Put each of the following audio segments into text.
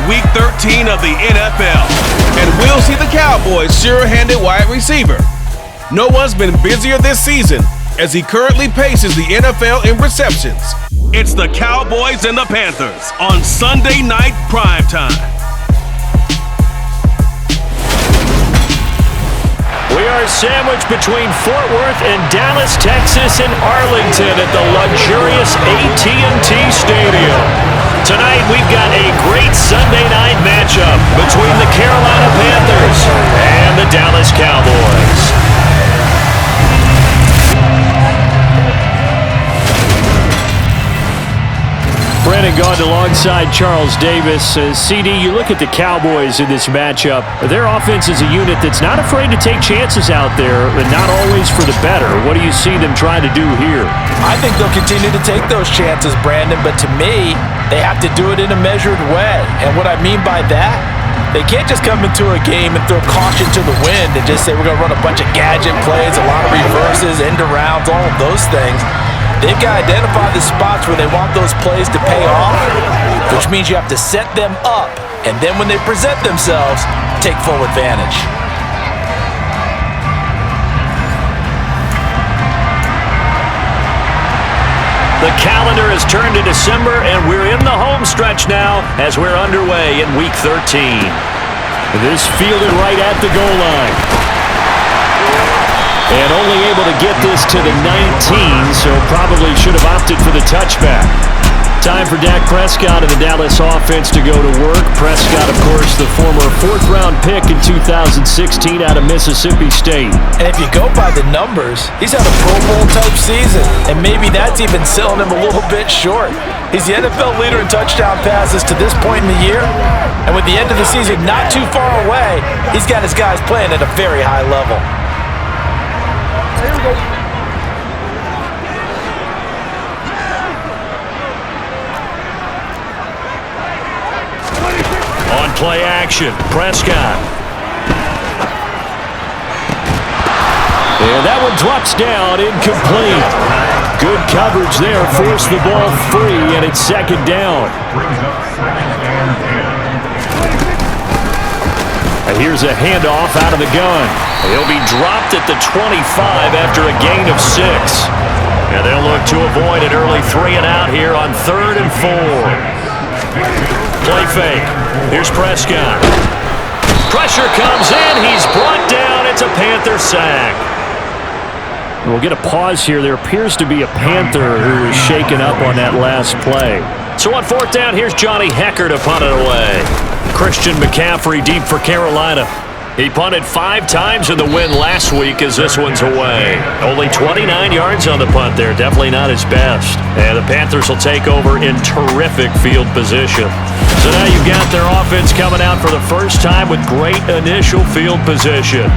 Week 13 of the NFL, and we'll see the Cowboys' sure-handed wide receiver. No one's been busier this season as he currently paces the NFL in receptions. It's the Cowboys and the Panthers on Sunday night primetime. We are sandwiched between Fort Worth and Dallas, Texas, and Arlington at the luxurious AT&T Stadium. Tonight, we've got a great Sunday night matchup between the Carolina Panthers and the Dallas Cowboys. Brandon Gaudin alongside Charles Davis. CD, you look at the Cowboys in this matchup. Their offense is a unit that's not afraid to take chances out there, but not always for the better. What do you see them trying to do here? I think they'll continue to take those chances, Brandon, but to me, they have to do it in a measured way. And what I mean by that, they can't just come into a game and throw caution to the wind and just say we're going to run a bunch of gadget plays, a lot of reverses, end arounds, all of those things. They've got to identify the spots where they want those plays to pay off, which means you have to set them up, and then when they present themselves, take full advantage. The calendar has turned to December, and we're in the home stretch now as we're underway in Week 13. This fielded right at the goal line. And only able to get this to the 19, so probably should have opted for the touchback. Time for Dak Prescott and the Dallas offense to go to work. Prescott, of course, the former fourth-round pick in 2016 out of Mississippi State. And if you go by the numbers, he's had a Pro Bowl-type season, and maybe that's even selling him a little bit short. He's the NFL leader in touchdown passes to this point in the year, and with the end of the season not too far away, he's got his guys playing at a very high level. On play action, Prescott. And that one drops down, incomplete. Good coverage there, forced the ball free, and it's second down. And here's a handoff out of the gun. He'll be dropped at the 25 after a gain of 6. And they'll look to avoid an early 3-and-out here on 3rd and 4. Play fake. Here's Prescott. Pressure comes in. He's brought down. It's a Panther sack. We'll get a pause here. There appears to be a Panther who is shaken up on that last play. So on 4th down, here's Johnny Hecker to punt it away. Christian McCaffrey deep for Carolina. He punted 5 times in the win last week as this one's away. Only 29 yards on the punt there. Definitely not his best. And the Panthers will take over in terrific field position. So now you've got their offense coming out for the first time with great initial field position.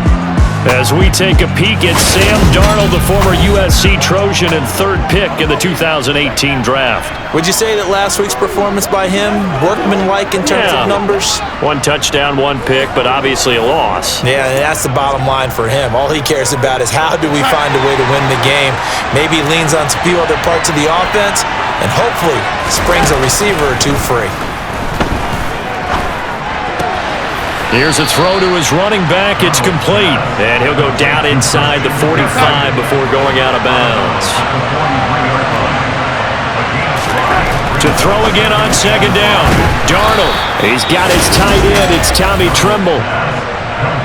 As we take a peek at Sam Darnold, the former USC Trojan and 3rd pick in the 2018 draft. Would you say that last week's performance by him, workmanlike in terms of numbers? 1 touchdown, 1 pick, but obviously a loss. Yeah, that's the bottom line for him. All he cares about is how do we find a way to win the game. Maybe he leans on a few other parts of the offense, and hopefully springs a receiver or 2 free. Here's a throw to his running back. It's complete. And he'll go down inside the 45 before going out of bounds. To throw again on 2nd down. Darnold. He's got his tight end. It's Tommy Tremble.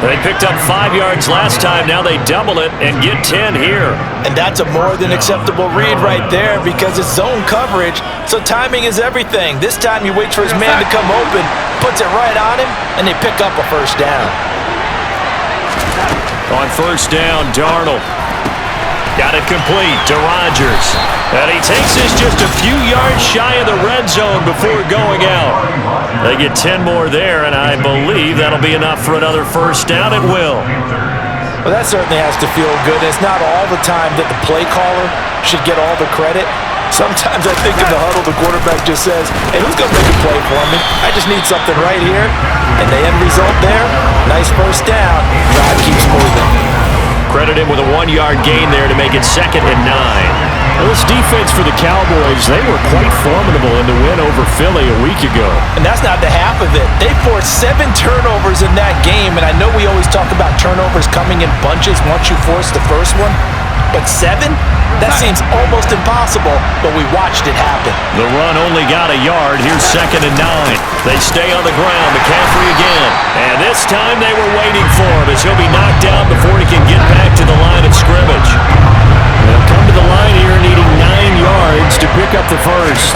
They picked up 5 yards last time. Now they double it and get 10 here. And that's a more than acceptable read right there because it's zone coverage, so timing is everything. This time he waits for his man to come open, puts it right on him, and they pick up a 1st down. On 1st down, Darnold. Got it complete to Rodgers. And he takes this just a few yards shy of the red zone before going out. They get 10 more there, and I believe that'll be enough for another 1st down. It will. Well, that certainly has to feel good. It's not all the time that the play caller should get all the credit. Sometimes I think in the huddle, the quarterback just says, hey, who's going to make a play for me? I just need something right here. And the end result there, nice 1st down. Drive keeps moving. Credit him with a 1-yard gain there to make it 2nd and 9. Well, this defense for the Cowboys, they were quite formidable in the win over Philly a week ago. And that's not the half of it. They forced 7 turnovers in that game, and I know we always talk about turnovers coming in bunches once you force the first one, but 7? That seems almost impossible, but we watched it happen. The run only got a yard. Here's 2nd and 9. They stay on the ground. McCaffrey again. And this time they were waiting for him as he'll be knocked down before he can get back to the line of scrimmage. They'll come to the line here needing 9 yards to pick up the first.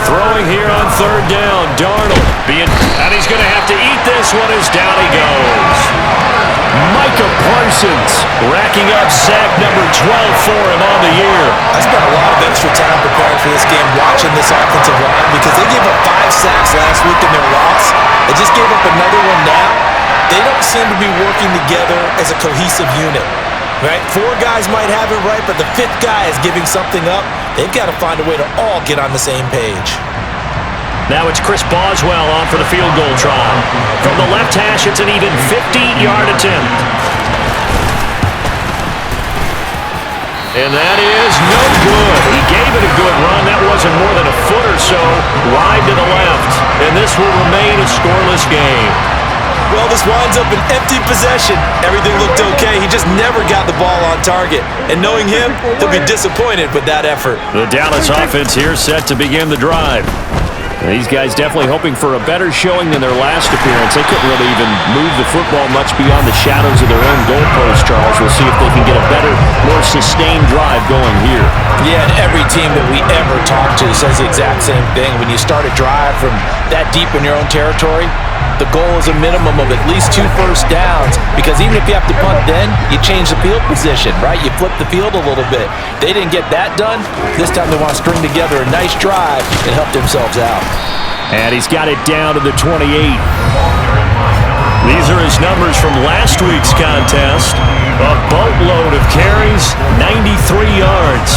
Throwing here on 3rd down. Darnold and he's going to have to eat this one as down he goes. Micah Parsons racking up sack number 12 for him on the year. I spent a lot of extra time preparing for this game watching this offensive line because they gave up 5 sacks last week in their loss. They just gave up another one now. They don't seem to be working together as a cohesive unit. Right? 4 guys might have it right, but the 5th guy is giving something up. They've got to find a way to all get on the same page. Now it's Chris Boswell on for the field goal try. From the left hash, it's an even 50-yard attempt. And that is no good. He gave it a good run. That wasn't more than a foot or so wide to the left. And this will remain a scoreless game. Well, this winds up an empty possession. Everything looked okay. He just never got the ball on target. And knowing him, he'll be disappointed with that effort. The Dallas offense here set to begin the drive. These guys definitely hoping for a better showing than their last appearance. They couldn't really even move the football much beyond the shadows of their own goalpost, Charles. We'll see if they can get a better, more sustained drive going here. Yeah, and every team that we ever talk to says the exact same thing. When you start a drive from that deep in your own territory, the goal is a minimum of at least 2 first downs, because even if you have to punt then, you change the field position, right? You flip the field a little bit. They didn't get that done. This time they want to string together a nice drive and help themselves out. And he's got it down to the 28. These are his numbers from last week's contest. A boatload of carries, 93 yards.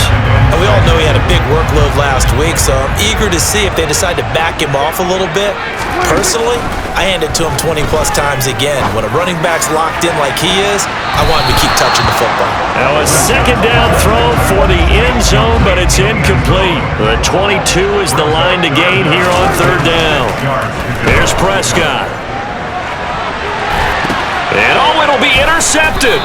And we all know he had a big workload last week, so I'm eager to see if they decide to back him off a little bit. Personally, I hand it to him 20-plus times again. When a running back's locked in like he is, I want him to keep touching the football. Now a 2nd down throw for the end zone, but it's incomplete. The 22 is the line to gain here on 3rd down. Here's Prescott. And it'll be intercepted.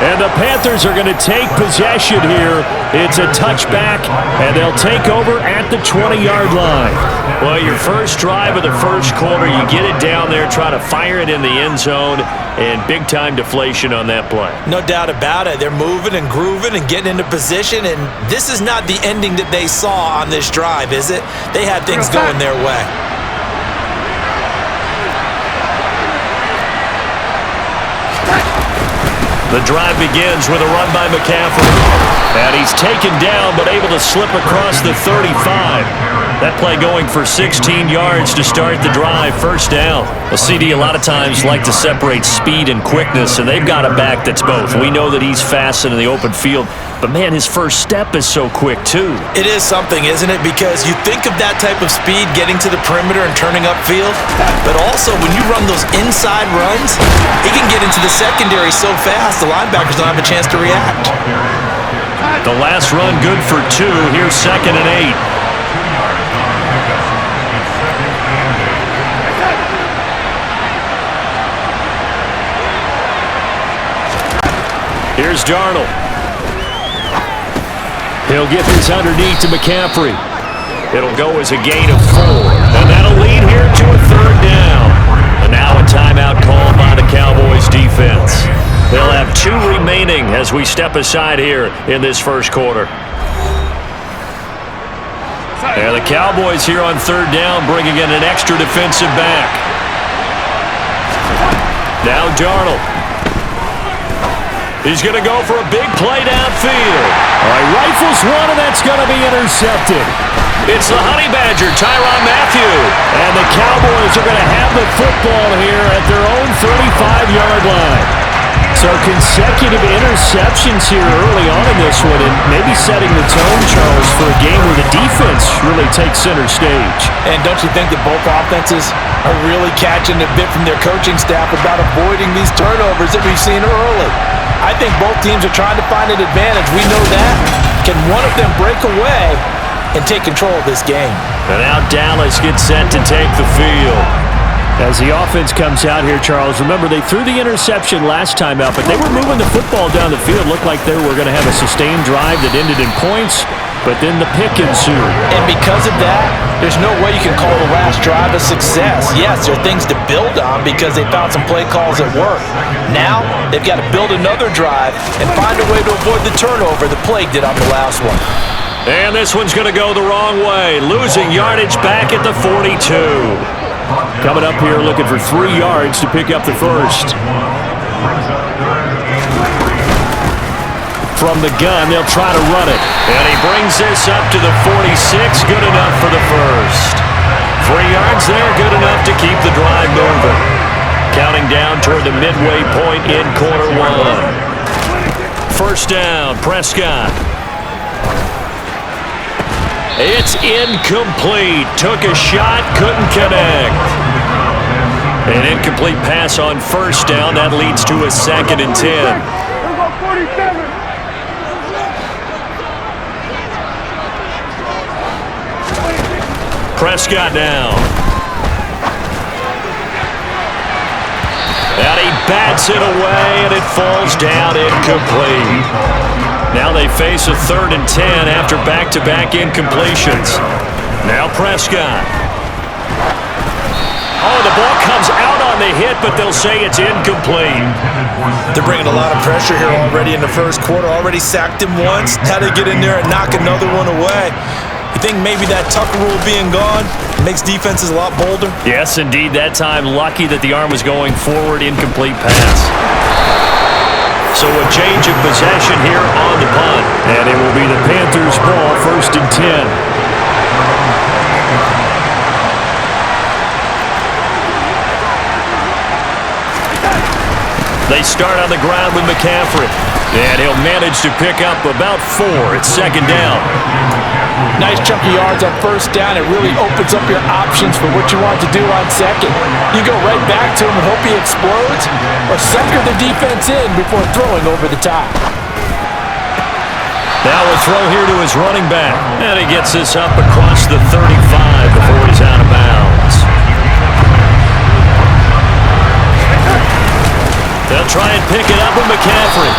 And the Panthers are going to take possession here. It's a touchback, and they'll take over at the 20-yard line. Well, your first drive of the first quarter, you get it down there, try to fire it in the end zone, and big-time deflation on that play. No doubt about it. They're moving and grooving and getting into position, and this is not the ending that they saw on this drive, is it? They had things going their way. The drive begins with a run by McCaffrey. And he's taken down, but able to slip across the 35. That play going for 16 yards to start the drive. 1st down. Well, CD a lot of times like to separate speed and quickness, and they've got a back that's both. We know that he's fast in the open field, but man, his first step is so quick too. It is something, isn't it? Because you think of that type of speed getting to the perimeter and turning upfield, but also when you run those inside runs, he can get into the secondary so fast the linebackers don't have a chance to react. The last run good for 2. Here's 2nd and 8. Here's Darnold. He'll get this underneath to McCaffrey. It'll go as a gain of 4. And that'll lead here to a 3rd down. And now a timeout called by the Cowboys defense. They'll have 2 remaining as we step aside here in this first quarter. And the Cowboys here on 3rd down bringing in an extra defensive back. Now Darnold. He's going to go for a big play downfield. All right, rifles one, and that's going to be intercepted. It's the Honey Badger, Mathieu. And the Cowboys are going to have the football here at their own 35-yard line. So consecutive interceptions here early on in this one, and maybe setting the tone, Charles, for a game where the defense really takes center stage. And don't you think that both offenses are really catching a bit from their coaching staff about avoiding these turnovers that we've seen early? I think both teams are trying to find an advantage. We know that. Can one of them break away and take control of this game? And now Dallas gets set to take the field. As the offense comes out here, Charles, remember they threw the interception last time out, but they were moving the football down the field. Looked like they were going to have a sustained drive that ended in points, but then the pick ensued. And because of that, there's no way you can call the last drive a success. Yes, there are things to build on because they found some play calls that work. Now, they've got to build another drive and find a way to avoid the turnover that plagued it on the last one. And this one's going to go the wrong way, losing yardage back at the 42. Coming up here looking for 3 yards to pick up the first. From the gun, they'll try to run it. And he brings this up to the 46, good enough for the first. 3 yards there, good enough to keep the drive moving. Counting down toward the midway point in quarter one. First down, Prescott. It's incomplete. Took a shot, couldn't connect. An incomplete pass on first down. That leads to a 2nd and 10. Prescott now. And he bats it away, and it falls down incomplete. Now they face a 3rd and 10 after back-to-back incompletions. Now Prescott. Oh, the ball comes out on the hit, but they'll say it's incomplete. They're bringing a lot of pressure here already in the first quarter. Already sacked him once. Now they get in there and knock another one away. You think maybe that Tucker rule being gone makes defenses a lot bolder? Yes, indeed. That time, lucky that the arm was going forward. Incomplete pass. So a change of possession here on the punt. And it will be the Panthers' ball, 1st and 10. They start on the ground with McCaffrey. And he'll manage to pick up about 4. It's 2nd down. Nice chunk of yards on first down. It really opens up your options for what you want to do on second. You go right back to him and hope he explodes, or sucker the defense in before throwing over the top. Now a throw here to his running back. And he gets this up across the 35 before he's out of bounds. They'll try and pick it up with McCaffrey.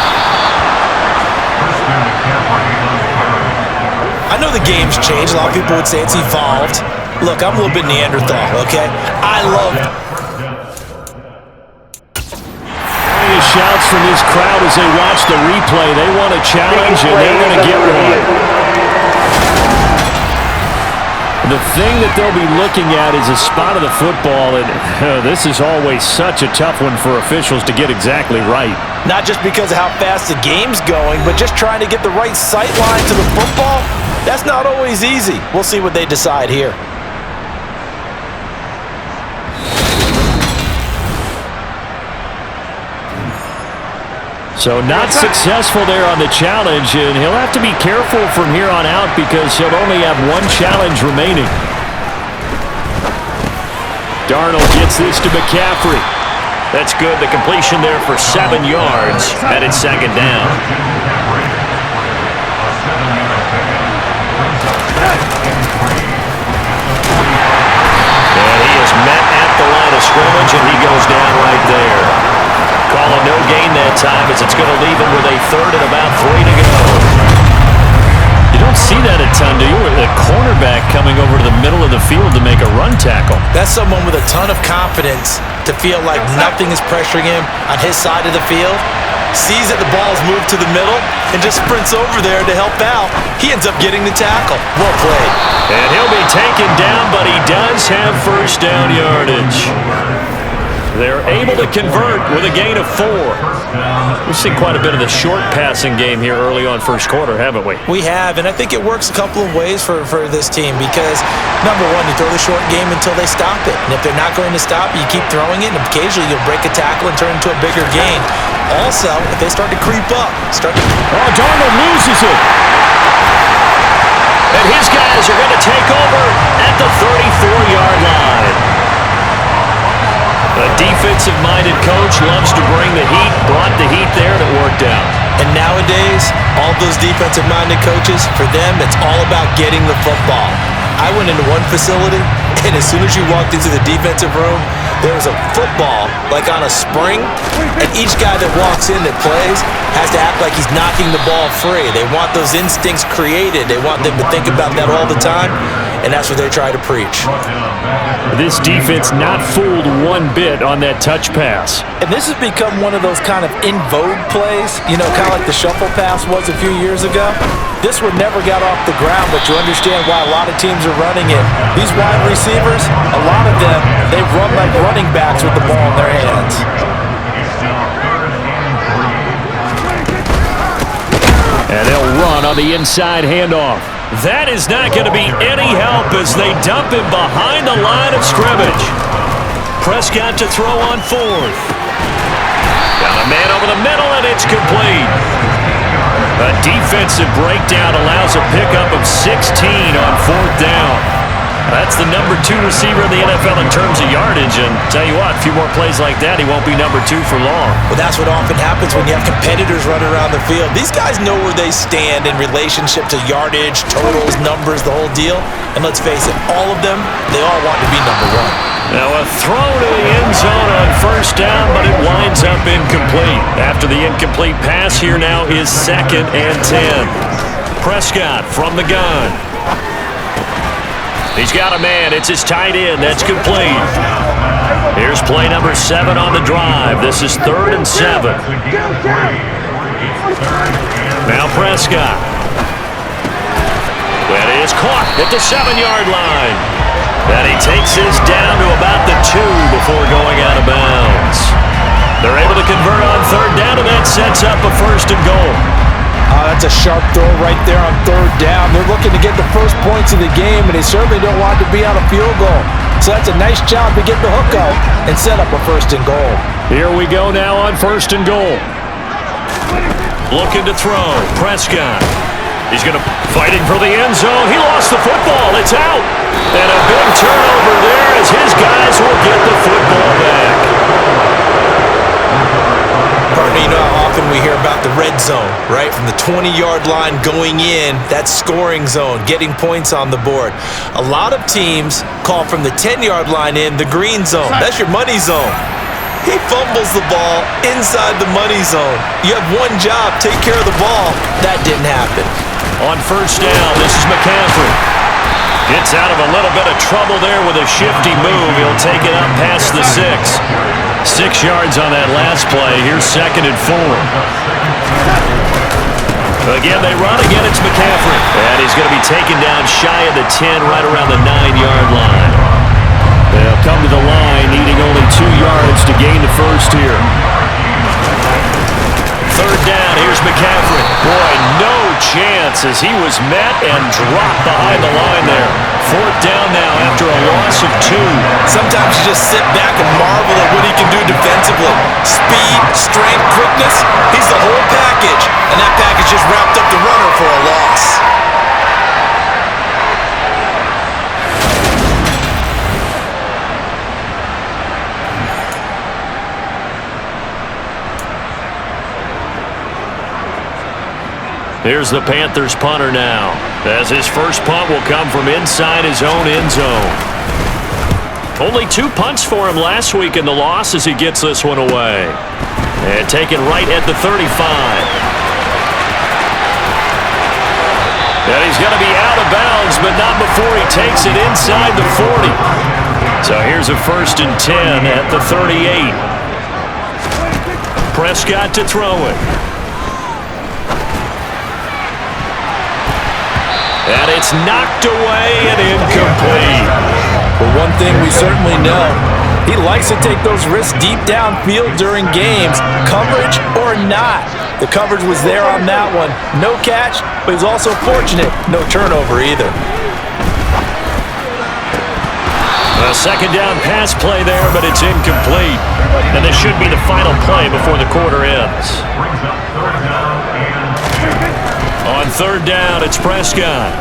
I know the game's changed. A lot of people would say it's evolved. Look, I'm a little bit Neanderthal, okay? I love shouts from this crowd as they watch the replay. They want a challenge, and they're going to get one. The thing that they'll be looking at is a spot of the football, and this is always such a tough one for officials to get exactly right. Not just because of how fast the game's going, but just trying to get the right sight line to the football. That's not always easy. We'll see what they decide here. So not successful there on the challenge, and he'll have to be careful from here on out because he'll only have 1 challenge remaining. Darnold gets this to McCaffrey. That's good. The completion there for 7 yards, and it's 2nd down. And he is met at the line of scrimmage, and he goes down right there. Calling no gain that time as it's going to leave him with a 3rd and about 3 to go. You don't see that a ton, do you? A cornerback coming over to the middle of the field to make a run tackle. That's someone with a ton of confidence to feel like nothing is pressuring him on his side of the field. Sees that the ball's moved to the middle and just sprints over there to help out. He ends up getting the tackle. Well played. And he'll be taken down, but he does have first down yardage. They're able to convert with a gain of 4. We've seen quite a bit of the short passing game here early on first quarter, haven't we? We have, and I think it works a couple of ways for this team because, number one, you throw the short game until they stop it. And if they're not going to stop, you keep throwing it, and occasionally you'll break a tackle and turn it into a bigger gain. Also, if they start to creep up, Darnold loses it. And his guys are going to take over at the 34-yard line. A defensive-minded coach loves to bring the heat, brought the heat there, and it worked out. And nowadays, all those defensive-minded coaches, for them, it's all about getting the football. I went into one facility, and as soon as you walked into the defensive room, there was a football, like on a spring, and each guy that walks in that plays has to act like he's knocking the ball free. They want those instincts created. They want them to think about that all the time, and that's what they try to preach. This defense not fooled one bit on that touch pass. And this has become one of those kind of in vogue plays, kind of like the shuffle pass was a few years ago. This one never got off the ground, but you understand why a lot of teams are running it. These wide receivers, a lot of them, they run like running backs with the ball in their hands. And they'll run on the inside handoff. That is not going to be any help as they dump him behind the line of scrimmage. Prescott to throw on 4th. Got a man over the middle, and it's complete. A defensive breakdown allows a pickup of 16 on 4th down. That's the number 2 receiver in the NFL in terms of yardage, and tell you what, a few more plays like that, he won't be number 2 for long. Well, that's what often happens when you have competitors running around the field. These guys know where they stand in relationship to yardage, totals, numbers, the whole deal. And let's face it, all of them, they all want to be number 1. Now a throw to the end zone on 1st down, but it winds up incomplete. After the incomplete pass, here now is 2nd and 10. Prescott from the gun. He's got a man. It's his tight end. That's complete. Here's play number 7 on the drive. This is 3rd and 7. Now Prescott. That is caught at the 7-yard line. And he takes this down to about the 2 before going out of bounds. They're able to convert on 3rd down, and that sets up a 1st and goal. That's a sharp throw right there on 3rd down. They're looking to get the first points of the game, and they certainly don't want to be on a field goal. So that's a nice job to get the hook out and set up a 1st and goal. Here we go now on 1st and goal. Looking to throw. Prescott. He's going to fighting for the end zone. He lost the football. It's out. And a big turnover there as his guys will get the football back. Partner, you know how often we hear about the red zone, right? From the 20-yard line going in, that scoring zone, getting points on the board. A lot of teams call from the 10-yard line in the green zone. That's your money zone. He fumbles the ball inside the money zone. You have one job, take care of the ball. That didn't happen. On 1st down, this is McCaffrey. Gets out of a little bit of trouble there with a shifty move. He'll take it up past the 6. 6 yards on that last play. Here's 2nd and 4. Again, they run. Again, it's McCaffrey. And he's going to be taken down shy of the 10, right around the 9-yard line. They'll come to the line, needing only 2 yards to gain the 1st here. 3rd down, here's McCaffrey. Boy, no chance as he was met and dropped behind the line there. 4th down now after a loss of 2. Sometimes you just sit back and marvel at what he can do defensively. Speed, strength, quickness, he's the whole package. And that package just wrapped up the runner for a loss. Here's the Panthers punter now, as his first punt will come from inside his own end zone. Only 2 punts for him last week in the loss as he gets this one away. And taken right at the 35. And he's going to be out of bounds, but not before he takes it inside the 40. So here's a 1st and 10 at the 38. Prescott to throw it. And it's knocked away and incomplete. But one thing we certainly know, He likes to take those risks deep downfield during games, coverage or not. The coverage was there on that one. No catch, but he's also fortunate. No turnover either. A second down pass play there, but it's incomplete. And this should be the final play before the quarter ends. On third down, it's Prescott.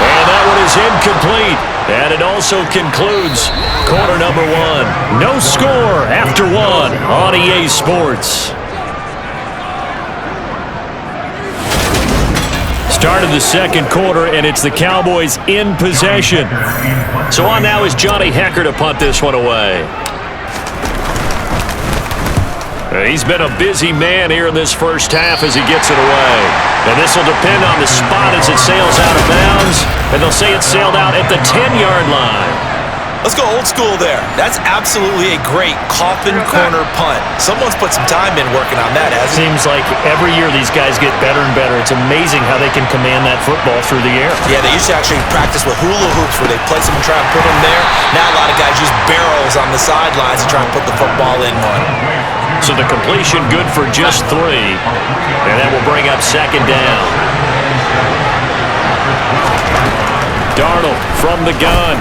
And that one is incomplete. And it also concludes quarter number one. No score after one on EA Sports. Start of the second quarter, and it's the Cowboys in possession. So on now is Johnny Hecker to punt this one away. He's been a busy man here in this first half as he gets it away. And this will depend on the spot as it sails out of bounds. And they'll say it sailed out at the 10-yard line. Let's go old school there. That's absolutely a great coffin corner punt. Someone's put some time in working on that, hasn't it? Seems like every year these guys get better and better. It's amazing how they can command that football through the air. Yeah, they used to actually practice with hula hoops where they place them and try and put them there. Now a lot of guys use barrels on the sidelines to try and put the football in one. So the completion good for just 3. And that will bring up second down. Darnold from the gun.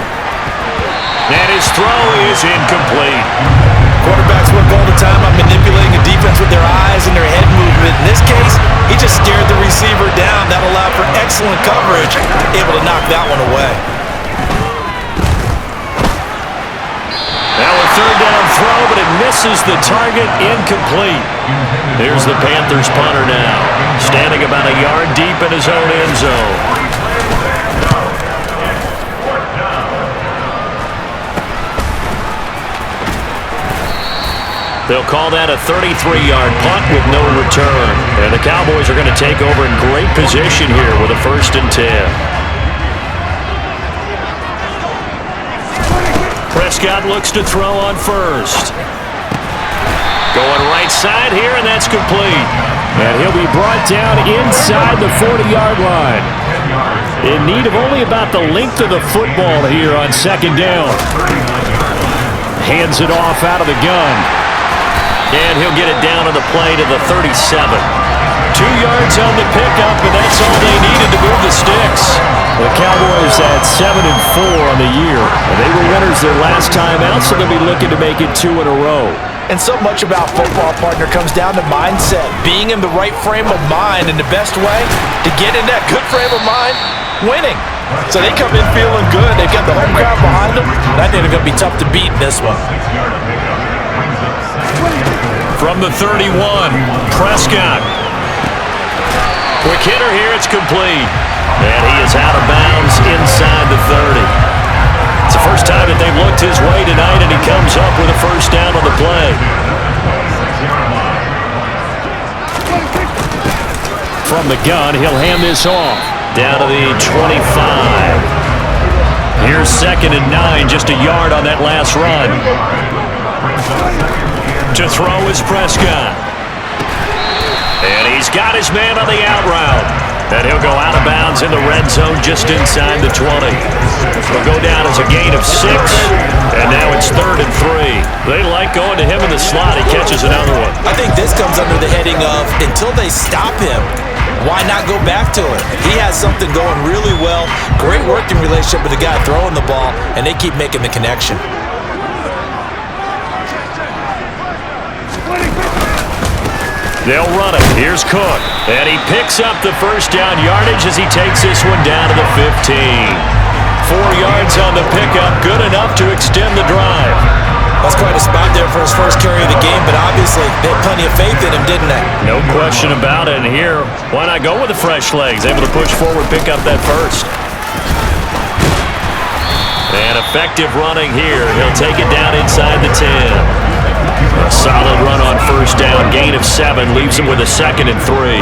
And his throw is incomplete. Quarterbacks work all the time on manipulating a defense with their eyes and their head movement. In this case, he just stared the receiver down. That allowed for excellent coverage, able to knock that one away. Now a third down throw, but it misses the target, incomplete. Here's the Panthers punter now, standing about a yard deep in his own end zone. They'll call that a 33-yard punt with no return. And the Cowboys are going to take over in great position here with a 1st and 10. Prescott looks to throw on first. Going right side here, and that's complete. And he'll be brought down inside the 40-yard line. In need of only about the length of the football here on second down. Hands it off out of the gun. And he'll get it down on the play to the 37. 2 yards on the pickup, and that's all they needed to move the sticks. The Cowboys at 7-4 on the year. And they were winners their last time out, so they'll be looking to make it 2 in a row. And so much about football, partner, comes down to mindset. Being in the right frame of mind, and the best way to get in that good frame of mind, winning. So they come in feeling good. They've got the home crowd behind them. And I think they're going to be tough to beat in this one. From the 31, Prescott. Quick hitter here, it's complete. And he is out of bounds inside the 30. It's the first time that they've looked his way tonight, and he comes up with a 1st down on the play. From the gun, he'll hand this off. Down to the 25. Here's 2nd and 9, just a yard on that last run. To throw is Prescott. And he's got his man on the out route. And he'll go out of bounds in the red zone just inside the 20. He'll go down as a gain of 6. And now it's 3rd and 3. They like going to him in the slot. He catches another one. I think this comes under the heading of, until they stop him, why not go back to it? He has something going really well. Great working relationship with the guy throwing the ball, and they keep making the connection. They'll run it. Here's Cook. And he picks up the 1st down yardage as he takes this one down to the 15. 4 yards on the pickup. Good enough to extend the drive. That's quite a spot there for his first carry of the game, but obviously they had plenty of faith in him, didn't they? No question about it. And here, why not go with the fresh legs? Able to push forward, pick up that 1st. And effective running here. He'll take it down inside the 10. A solid run on 1st down. Gain of 7. Leaves him with a 2nd and 3.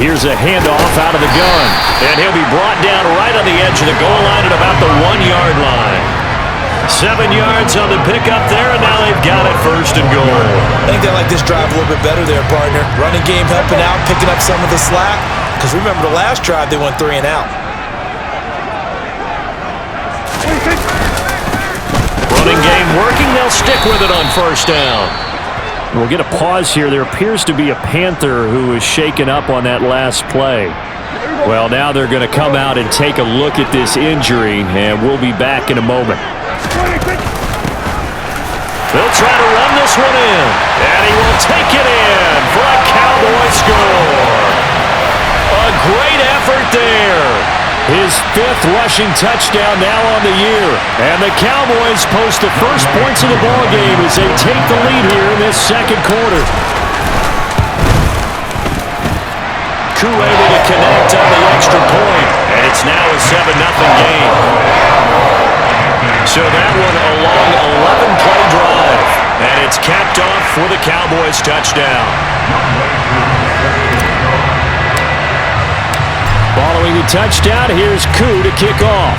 Here's a handoff out of the gun. And he'll be brought down right on the edge of the goal line at about the 1-yard line. 7 yards on the pickup there, and now they've got it 1st and goal. I think they like this drive a little bit better there, partner. Running game helping out, picking up some of the slack. Because remember the last drive, they went 3 and out. Running game working. They'll stick with it on 1st down. We'll get a pause here. There appears to be a Panther who is shaken up on that last play. Well, now they're going to come out and take a look at this injury, and we'll be back in a moment. They'll try to run this one in, and he will take it in for a Cowboy score. A great effort there. His 5th rushing touchdown now on the year. And the Cowboys post the first points of the ballgame as they take the lead here in this 2nd quarter. Koo able to connect on the extra point, and it's now a 7-0 game. So that one a long 11-play drive, and it's capped off for the Cowboys touchdown. Following the touchdown, here's Koo to kick off.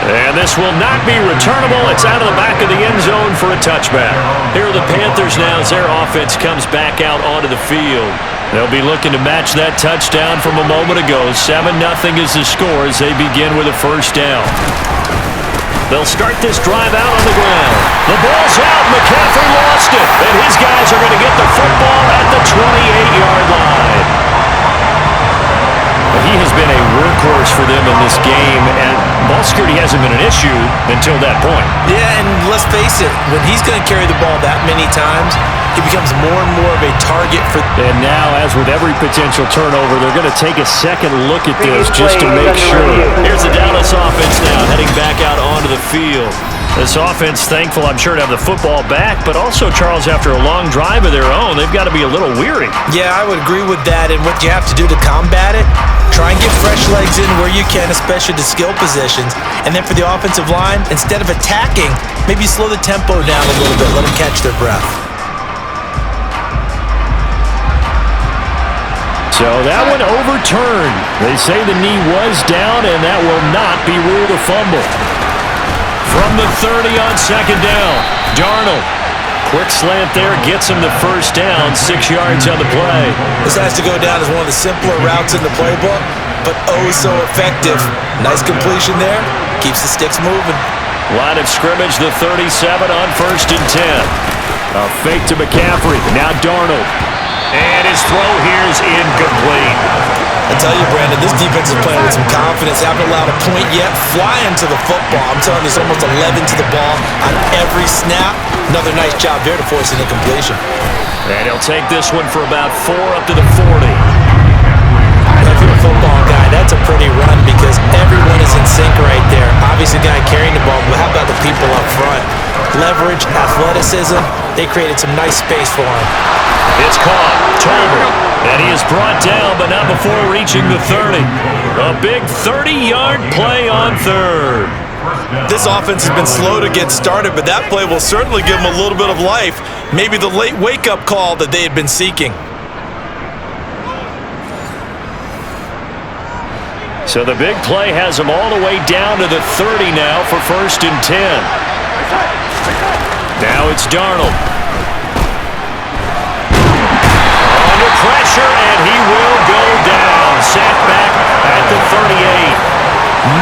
And this will not be returnable. It's out of the back of the end zone for a touchback. Here are the Panthers now as their offense comes back out onto the field. They'll be looking to match that touchdown from a moment ago. 7-0 is the score as they begin with a 1st down. They'll start this drive out on the ground. The ball's out. McCaffrey lost it. And his guys are going to get the football at the 28-yard line. He has been a workhorse for them in this game, and ball security hasn't been an issue until that point. Yeah, and let's face it, when he's going to carry the ball that many times, he becomes more and more of a target for... And now, as with every potential turnover, they're going to take a second look at this just to make sure. Here's the Dallas offense now heading back out onto the field. This offense thankful, I'm sure, to have the football back, but also, Charles, after a long drive of their own, they've got to be a little weary. Yeah, I would agree with that, and what you have to do to combat it, try and get fresh legs in where you can, especially to skill positions. And then for the offensive line, instead of attacking, maybe slow the tempo down a little bit, let them catch their breath. So that one overturned. They say the knee was down, and that will not be ruled a fumble. From the 30 on 2nd down, Darnold. Quick slant there, gets him the 1st down, 6 yards on the play. This has to go down as one of the simpler routes in the playbook, but oh so effective. Nice completion there, keeps the sticks moving. Line of scrimmage, the 37 on 1st and 10. A fake to McCaffrey, now Darnold. And his throw here is incomplete. I tell you, Brandon, this defense is playing with some confidence. Haven't allowed a point yet. Flying to the football. I'm telling you, it's almost 11 to the ball on every snap. Another nice job there to force an incompletion. And he'll take this one for about 4 up to the 40. If you're a football guy, that's a pretty run because everyone is in sync right there. Obviously, the guy carrying the ball, but how about the people up front? Leverage, athleticism, they created some nice space for him. It's caught. Tolbert. And he is brought down, but not before reaching the 30. A big 30-yard play on 3rd. This offense has been slow to get started, but that play will certainly give them a little bit of life. Maybe the late wake-up call that they had been seeking. So the big play has them all the way down to the 30 now for 1st and 10. Now it's Darnold. Under pressure, and he will go down. Sacked back at the 38.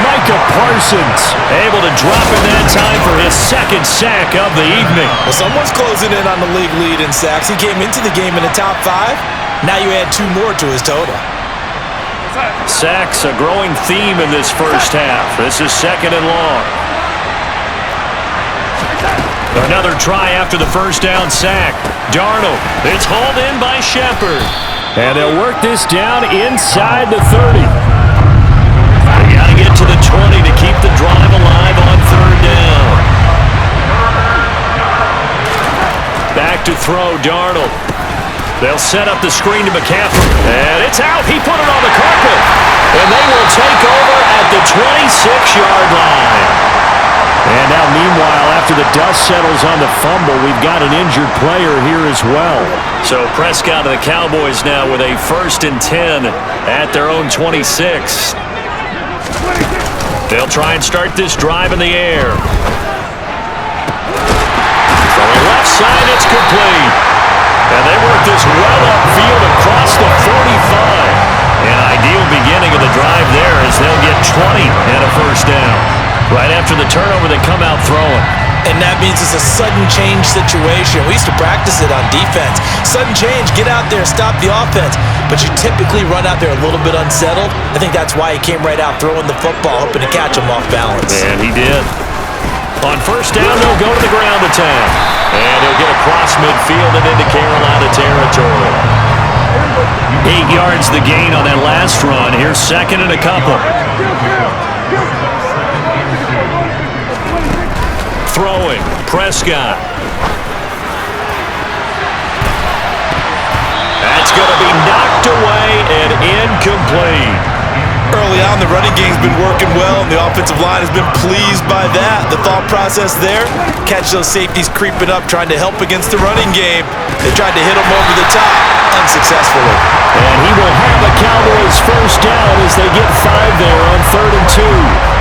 Micah Parsons able to drop in that time for his 2nd sack of the evening. Well, someone's closing in on the league lead in sacks. He came into the game in the top 5. Now you add 2 more to his total. Sacks, a growing theme in this 1st half. This is 2nd and long. Another try after the 1st down sack. Darnold. It's hauled in by Shepard. And they'll work this down inside the 30. They got to get to the 20 to keep the drive alive on 3rd down. Back to throw, Darnold. They'll set up the screen to McCaffrey. And it's out. He put it on the carpet. And they will take over at the 26-yard line. And now, meanwhile, after the dust settles on the fumble, we've got an injured player here as well. So Prescott and the Cowboys now with a 1st and 10 at their own 26. They'll try and start this drive in the air. Throwing left side, it's complete. And they work this well upfield across the 45. An ideal beginning of the drive there as they'll get 20 and a first down. Right after the turnover, they come out throwing. And that means it's a sudden change situation. We used to practice it on defense. Sudden change, get out there, stop the offense. But you typically run out there a little bit unsettled. I think that's why he came right out throwing the football, hoping to catch him off balance. And he did. On first down, they'll go to the ground attack. And he'll get across midfield and into Carolina territory. 8 yards the gain on that last run. Here's second and a couple. Throwing, Prescott. That's going to be knocked away and incomplete. Early on, the running game's been working well, and the offensive line has been pleased by that. The thought process there, catch those safeties creeping up, trying to help against the running game. They tried to hit him over the top, unsuccessfully. And he will have the Cowboys first down as they get 5 there on 3rd and 2.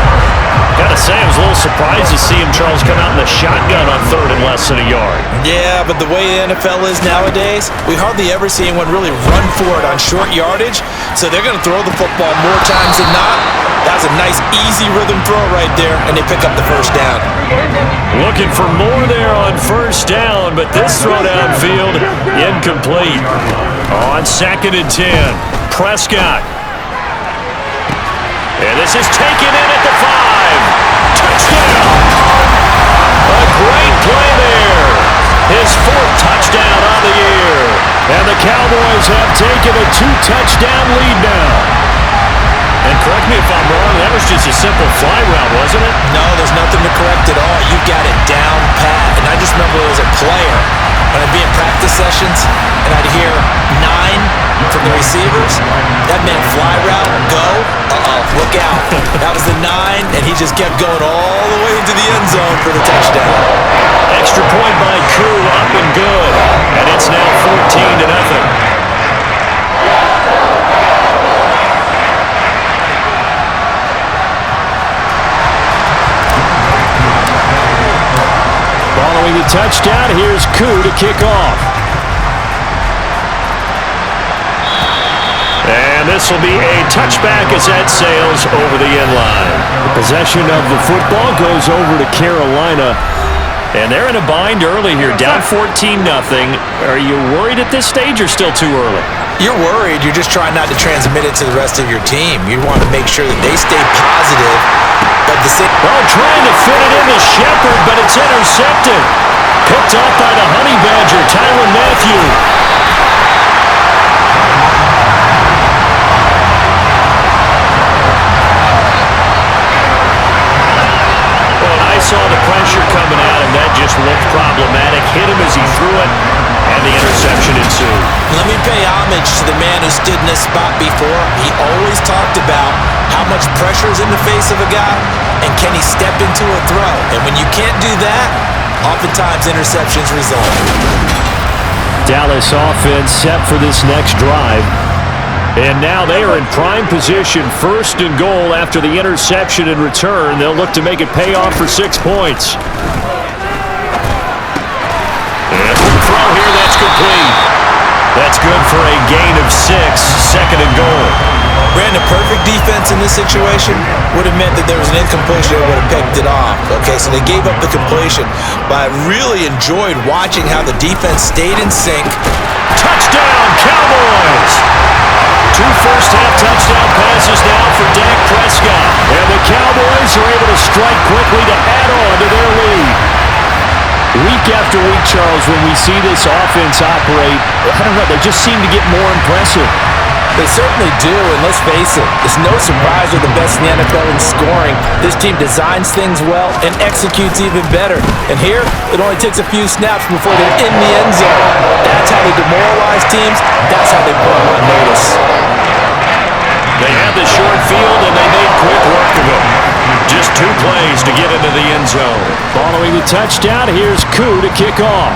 Gotta say, I was a little surprised to see him, Charles, come out in the shotgun on 3rd and less than a yard. Yeah, but the way the NFL is nowadays, we hardly ever see anyone really run for it on short yardage, so they're going to throw the football more times than not. That was a nice, easy rhythm throw right there, and they pick up the first down. Looking for more there on first down, but this throw downfield, incomplete. On 2nd and 10, Prescott. And this is taken in at the 5. Touchdown! A great play there. His 4th touchdown on the year. And the Cowboys have taken a 2-touchdown lead now. And correct me if I'm wrong, that was just a simple fly route, wasn't it? No, there's nothing to correct at all. You got it down pat. And I just remember as a player, when I'd be in practice sessions, and I'd hear 9 from the receivers, that meant fly route, go, look out. That was the 9, and he just kept going all the way into the end zone for the touchdown. Extra point by Koo, up and good. And it's now 14-0. Following the touchdown, here's Koo to kick off. And this will be a touchback as that sails over the end line. The possession of the football goes over to Carolina. And they're in a bind early here, down 14-0. Are you worried at this stage or still too early? You're worried. You're just trying not to transmit it to the rest of your team. You want to make sure that they stay positive. But trying to fit it into Shepard, but it's intercepted. Picked off by the Honey Badger, Mathieu. Saw the pressure coming at him. That just looked problematic. Hit him as he threw it, and the interception ensued. Let me pay homage to the man who stood in this spot before. He always talked about how much pressure is in the face of a guy, and can he step into a throw. And when you can't do that, oftentimes interceptions result. Dallas offense set for this next drive. And now they are in prime position, 1st and goal after the interception and return. They'll look to make it pay off for 6 points. And throw here, that's complete. That's good for a gain of 6, 2nd and goal. Brandon, perfect defense in this situation would have meant that there was an incompletion that would have picked it off. Okay, so they gave up the completion. But I really enjoyed watching how the defense stayed in sync. Touchdown, Cowboys! 2 first-half touchdown passes now for Dak Prescott. And the Cowboys are able to strike quickly to add on to their lead. Week after week, Charles, when we see this offense operate, I don't know, they just seem to get more impressive. They certainly do, and let's face it, it's no surprise they're the best in the NFL in scoring. This team designs things well and executes even better. And here, it only takes a few snaps before they're in the end zone. That's how they demoralize teams. That's how they put them on notice. They had the short field, and they made quick work of it. Just 2 plays to get into the end zone. Following the touchdown, here's Koo to kick off.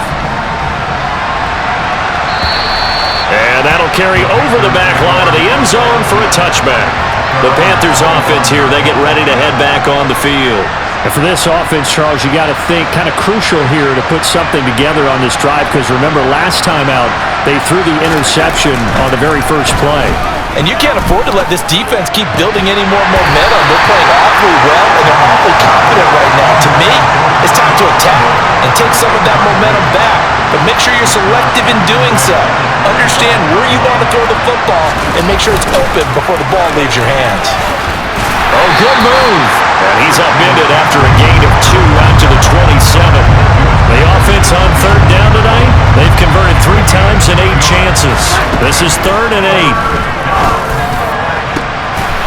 And that'll carry over the back line of the end zone for a touchback. The Panthers offense here, they get ready to head back on the field. And for this offense, Charles, you got to think kind of crucial here to put something together on this drive, because remember last time out, they threw the interception on the very first play. And you can't afford to let this defense keep building any more momentum. They're playing awfully well, and they're awfully confident right now. To me, it's time to attack and take some of that momentum back. But make sure you're selective in doing so. Understand where you want to throw the football and make sure it's open before the ball leaves your hands. Oh, good move. And he's upended after a gain of 2 out to the 27. The offense on third down tonight, they've converted 3 times in 8 chances. This is 3rd and 8.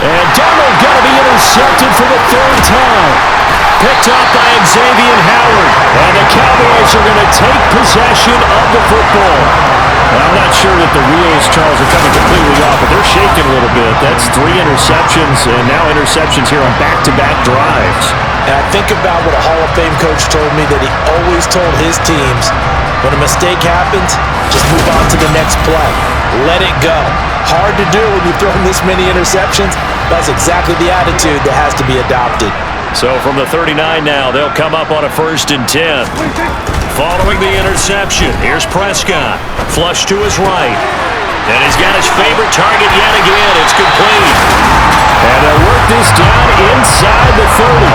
And Darnold going to be intercepted for the 3rd time. Picked up by Xavier Howard. And the Cowboys are going to take possession of the football. Well, I'm not sure that the wheels, Charles, are coming completely off, but they're shaking a little bit. That's 3 interceptions, and now interceptions here on back-to-back drives. And I think about what a Hall of Fame coach told me, that he always told his teams, when a mistake happens, just move on to the next play. Let it go. Hard to do when you've thrown this many interceptions. That's exactly the attitude that has to be adopted. So from the 39 now, they'll come up on a 1st and 10. Following the interception, here's Prescott. Flush to his right. And he's got his favorite target yet again. It's complete. And they'll work this down inside the 30.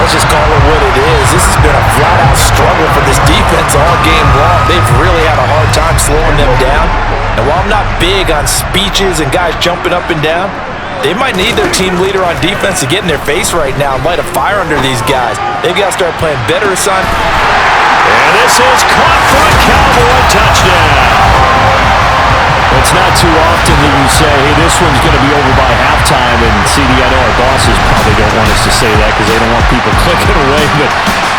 Let's just call it what it is. This has been a flat-out struggle for this defense all game long. They've really had a hard time slowing them down. And while I'm not big on speeches and guys jumping up and down, they might need their team leader on defense to get in their face right now and light a fire under these guys. They've got to start playing better, son. And this is caught for a Cowboy touchdown. It's not too often that you say, hey, this one's going to be over by halftime. And CD, I know our bosses probably don't want us to say that because they don't want people clicking away, but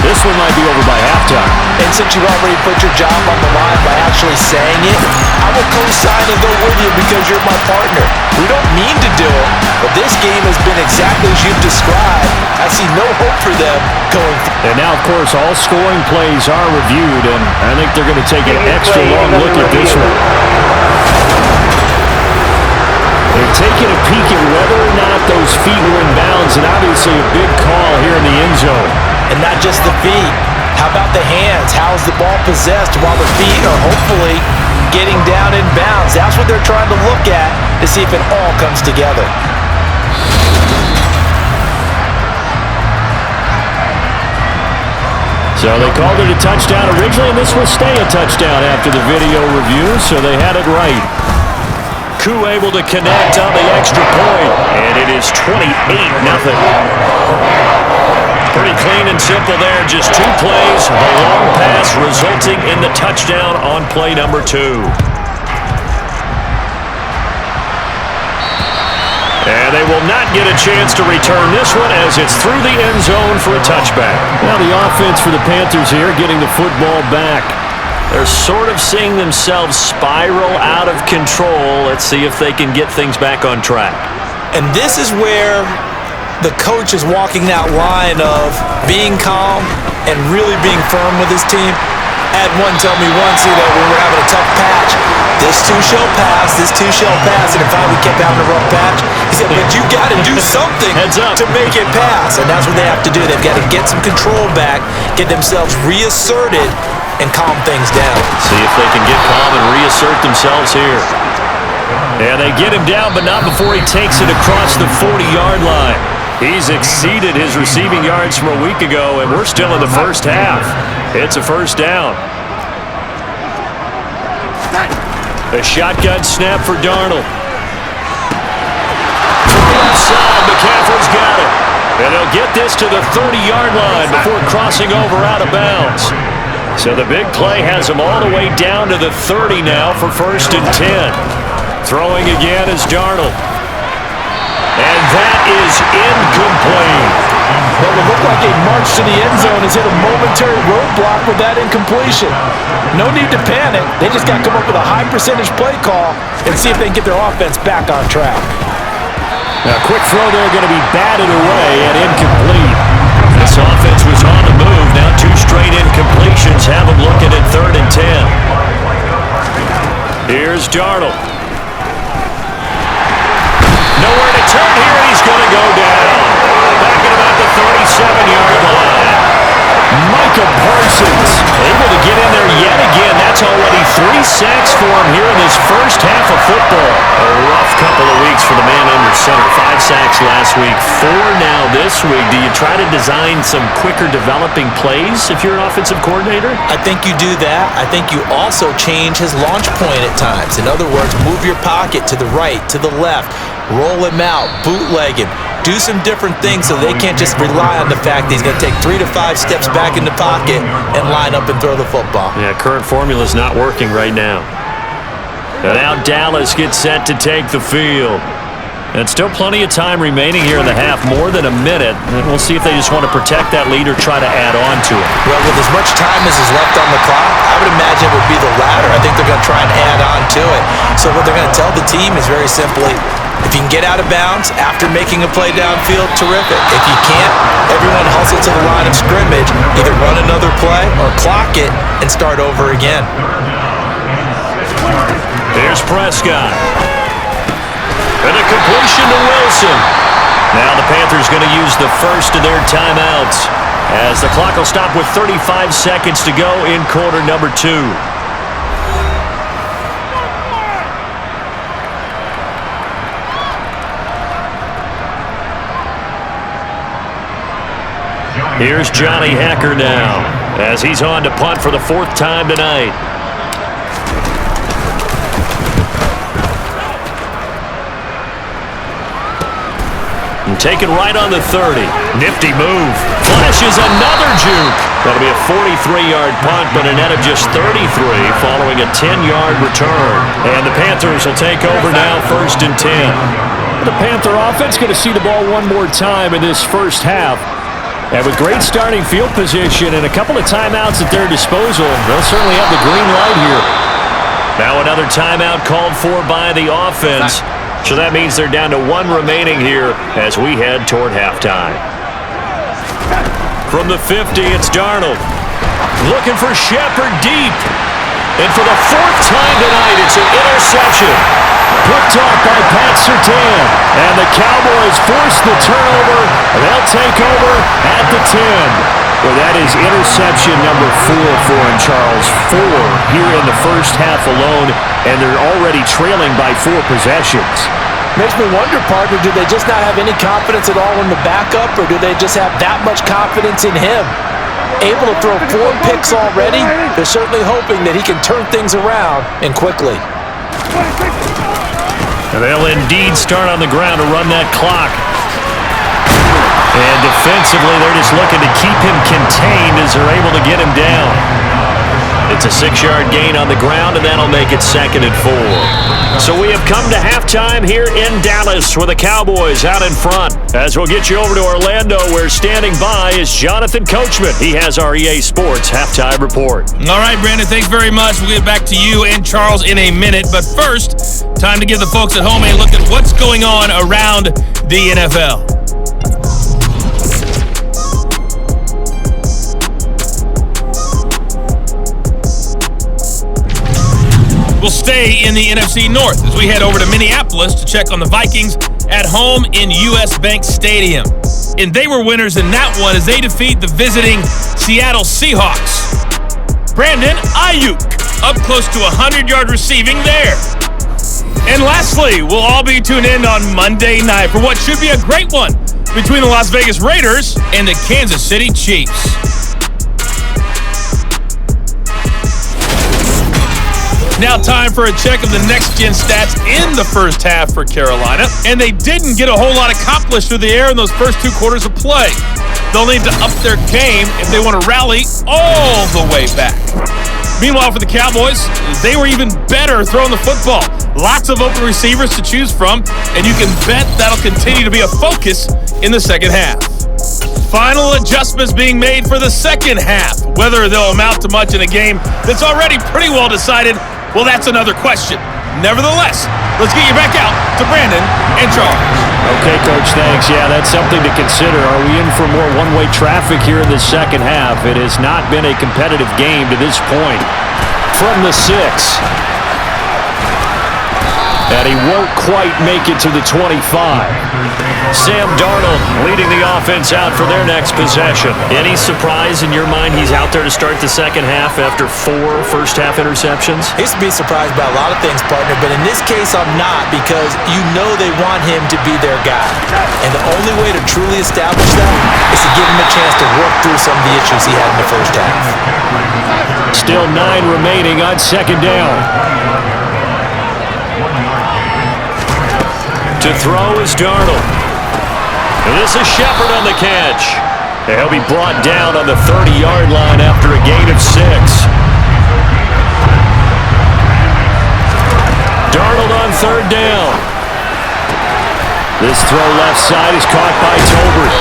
this one might be over by halftime. And since you've already put your job on the line by actually saying it, I will co-sign and go with you because you're my partner. We don't mean to do it, but this game has been exactly as you've described. I see no hope for them going forward. And now, of course, all scoring plays are reviewed, and I think they're going to take an extra long look at this one. They're taking a peek at whether or not those feet were in bounds, and obviously a big call here in the end zone. And not just the feet. How about the hands? How's the ball possessed while the feet are hopefully getting down in bounds? That's what they're trying to look at to see if it all comes together. So they called it a touchdown originally, and this will stay a touchdown after the video review, so they had it right. Koo able to connect on the extra point, and it is 28-0. Pretty clean and simple there, just 2 plays, the long pass resulting in the touchdown on play number 2. And they will not get a chance to return this one as it's through the end zone for a touchback. Now the offense for the Panthers here getting the football back. They're sort of seeing themselves spiral out of control. Let's see if they can get things back on track. And this is where the coach is walking that line of being calm and really being firm with his team. I had one tell me once, when we were having a tough patch, this too shall pass, this too shall pass, and if we kept having a rough patch, he said, but you got to do something to make it pass, and that's what they have to do. They've got to get some control back, get themselves reasserted, and calm things down. See if they can get calm and reassert themselves here. And they get him down, but not before he takes it across the 40-yard line. He's exceeded his receiving yards from a week ago, and we're still in the first half. It's a first down. A shotgun snap for Darnold. From the left side, McCaffrey's got it. And they'll get this to the 30-yard line before crossing over out of bounds. So the big play has him all the way down to the 30 now for 1st and 10. Throwing again is Darnold. And that is incomplete. Well, it looked like a march to the end zone has hit a momentary roadblock with that incompletion. No need to panic. They just got to come up with a high percentage play call and see if they can get their offense back on track. Now, quick throw there going to be batted away and incomplete. This offense was on the move. Now 2 straight incompletions have them looking at 3rd and 10. Here's Darnold. Nowhere to to go down. Back at about the 37-yard line. Micah able to get in there yet again. That's already 3 sacks for him here in his first half of football. A rough couple of weeks for the man under center. 5 sacks last week, 4 now this week. Do you try to design some quicker developing plays if you're an offensive coordinator? I think you do that. I think you also change his launch point at times. In other words, move your pocket to the right, to the left, roll him out, bootleg him. Do some different things so they can't just rely on the fact that he's going to take 3 to 5 steps back in the pocket and line up and throw the football. Yeah, current formula is not working right now. And now Dallas gets set to take the field. And still plenty of time remaining here in the half, more than a minute. And we'll see if they just want to protect that lead or try to add on to it. Well, with as much time as is left on the clock, I would imagine it would be the latter. I think they're going to try and add on to it. So what they're going to tell the team is very simply, if you can get out of bounds after making a play downfield, terrific. If you can't, everyone hustle to the line of scrimmage, either run another play or clock it and start over again. Here's Prescott. And a completion to Wilson. Now the Panthers going to use the first of their timeouts as the clock will stop with 35 seconds to go in quarter number 2. Here's Johnny Hecker now as he's on to punt for the 4th time tonight. And taken right on the 30. Nifty move. Flashes another juke. That'll be a 43-yard punt, but a net of just 33 following a 10-yard return. And the Panthers will take over now, 1st and 10. The Panther offense going to see the ball one more time in this first half. And with great starting field position and a couple of timeouts at their disposal, they'll certainly have the green light here. Now another timeout called for by the offense. So that means they're down to 1 remaining here as we head toward halftime. From the 50, it's Darnold. Looking for Shepard deep. And for the 4th time tonight, it's an interception. Picked off by Pat Surtain. And the Cowboys force the turnover. And they'll take over at the 10. Well, that is interception number 4 for him, Charles. 4 here in the first half alone, and they're already trailing by 4 possessions. Makes me wonder, partner, do they just not have any confidence at all in the backup, or do they just have that much confidence in him? Able to throw 4 picks already, they're certainly hoping that he can turn things around and quickly. And they'll indeed start on the ground to run that clock. And defensively, they're just looking to keep him contained as they're able to get him down. It's a 6-yard gain on the ground, and that'll make it 2nd and 4. So we have come to halftime here in Dallas with the Cowboys out in front. As we'll get you over to Orlando, where standing by is Jonathan Coachman. He has our EA Sports halftime report. All right, Brandon, thanks very much. We'll get back to you and Charles in a minute. But first, time to give the folks at home a look at what's going on around the NFL. We'll stay in the NFC North as we head over to Minneapolis to check on the Vikings at home in US Bank Stadium. And they were winners in that one as they defeat the visiting Seattle Seahawks. Brandon Ayuk up close to 100-yard receiving there. And lastly, we'll all be tuned in on Monday night for what should be a great one between the Las Vegas Raiders and the Kansas City Chiefs. Now time for a check of the next-gen stats in the first half for Carolina. And they didn't get a whole lot accomplished through the air in those first 2 quarters of play. They'll need to up their game if they want to rally all the way back. Meanwhile, for the Cowboys, they were even better throwing the football. Lots of open receivers to choose from, and you can bet that'll continue to be a focus in the second half. Final adjustments being made for the second half. Whether they'll amount to much in a game that's already pretty well decided, well, that's another question. Nevertheless, let's get you back out to Brandon and Charles. Okay, Coach, thanks. Yeah, that's something to consider. Are we in for more one-way traffic here in the second half? It has not been a competitive game to this point. From the 6. And he won't quite make it to the 25. Sam Darnold leading the offense out for their next possession. Any surprise in your mind he's out there to start the second half after 4 first-half interceptions? I used to be surprised by a lot of things, partner, but in this case I'm not, because you know they want him to be their guy. And the only way to truly establish that is to give him a chance to work through some of the issues he had in the first half. Still 9 remaining on second down. To throw is Darnold. And this is Shepard on the catch. And he'll be brought down on the 30-yard line after a gain of 6. Darnold on third down. This throw left side is caught by Tolbert.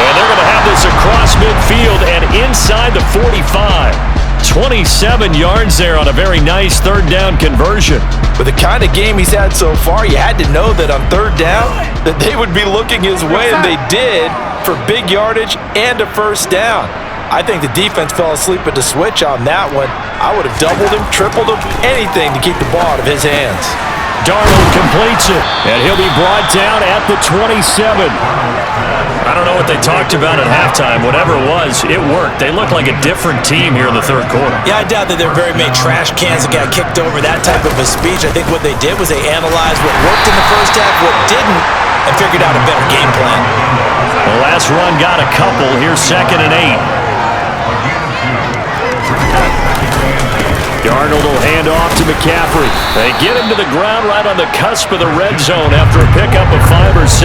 And they're going to have this across midfield and inside the 45. 27 yards there on a very nice third down conversion. With the kind of game he's had so far, you had to know that on third down that they would be looking his way, and they did, for big yardage and a first down. I think the defense fell asleep at the switch on that one. I would have doubled him, tripled him, anything to keep the ball out of his hands. Darnold completes it, and he'll be brought down at the 27. I don't know what they talked about at halftime. Whatever it was, it worked. They look like a different team here in the third quarter. Yeah, I doubt that there are very many trash cans that got kicked over, that type of a speech. I think what they did was they analyzed what worked in the first half, what didn't, and figured out a better game plan. The last run got a couple. Here's 2nd and 8. Darnold will hand off to McCaffrey. They get him to the ground right on the cusp of the red zone after a pickup of 5 or 6.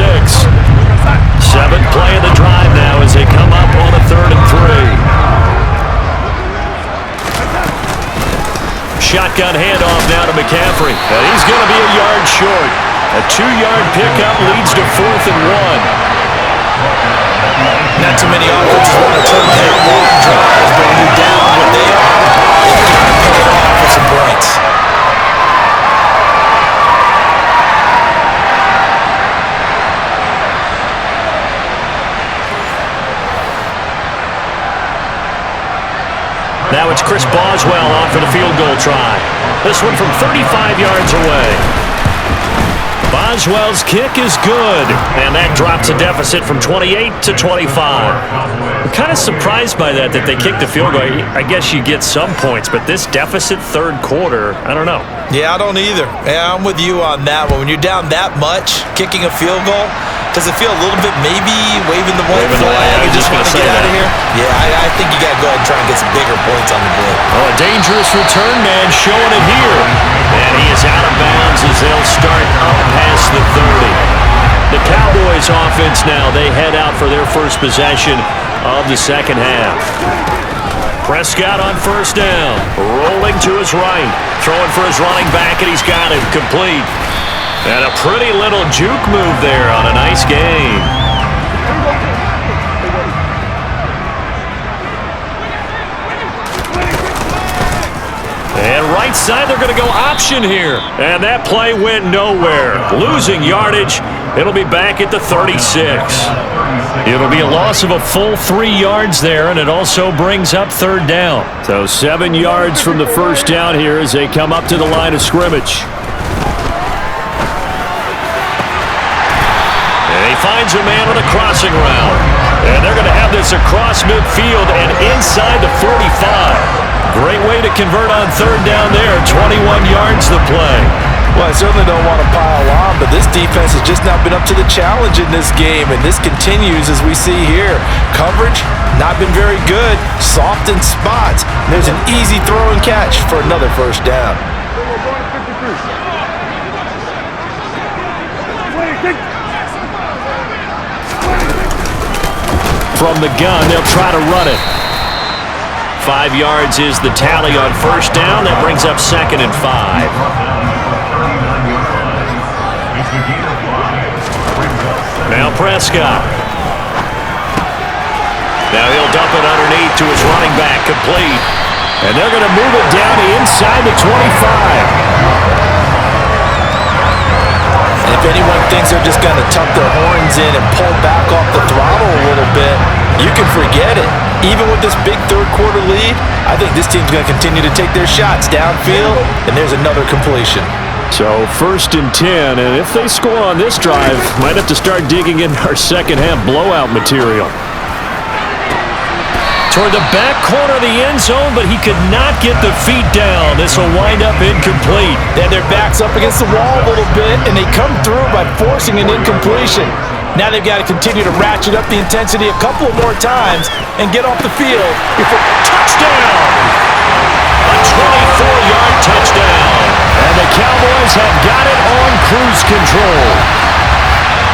7th play of the drive now as they come up on a 3rd and 3. Shotgun handoff now to McCaffrey. And he's going to be a yard short. A 2-yard pickup leads to 4th and 1. Not too many offenses want to turn that long drive, but when you're down what they are, they've got to pay it off with some points. Now it's Chris Boswell on for the field goal try. This one from 35 yards away. Boswell's kick is good, and that drops a deficit from 28 to 25. I'm kind of surprised by that they kicked the field goal. I guess you get some points, but this deficit third quarter, I don't know. Yeah, I don't either. Yeah, I'm with you on that one. When you're down that much, kicking a field goal, does it feel a little bit maybe waving the white flag and just want to get out of here? Yeah, I think you got to go ahead and try and get some bigger points on the board. Oh, a dangerous return man showing it here. And he is out of bounds as they'll start up past the 30. The Cowboys offense now, they head out for their first possession of the second half. Prescott on first down, rolling to his right, throwing for his running back, and he's got it complete. And a pretty little juke move there on a nice game. And right side, they're going to go option here. And that play went nowhere. Losing yardage. It'll be back at the 36. It'll be a loss of a full 3 yards there, and it also brings up third down. So 7 yards from the first down here as they come up to the line of scrimmage. And he finds a man on a crossing route. And they're going to have this across midfield and inside the 45. Great way to convert on third down there. 21 yards the play. Well, I certainly don't want to pile on, but this defense has just not been up to the challenge in this game, and this continues as we see here. Coverage, not been very good. Soft in spots. There's an easy throw and catch for another first down. From the gun, they'll try to run it. 5 yards is the tally on first down. That brings up 2nd and 5. Now Prescott. Now he'll dump it underneath to his running back, complete. And they're going to move it down to inside the 25. And if anyone thinks they're just going to tuck their horns in and pull back off the throttle a little bit, you can forget it. Even with this big third quarter lead, I think this team's going to continue to take their shots downfield, and there's another completion. So 1st and 10, and if they score on this drive, might have to start digging in our second half blowout material. Toward the back corner of the end zone, but he could not get the feet down. This will wind up incomplete. Yeah, their back's up against the wall a little bit, and they come through by forcing an incompletion. Now they've got to continue to ratchet up the intensity a couple more times and get off the field before touchdown. A 24-yard touchdown. And the Cowboys have got it on cruise control.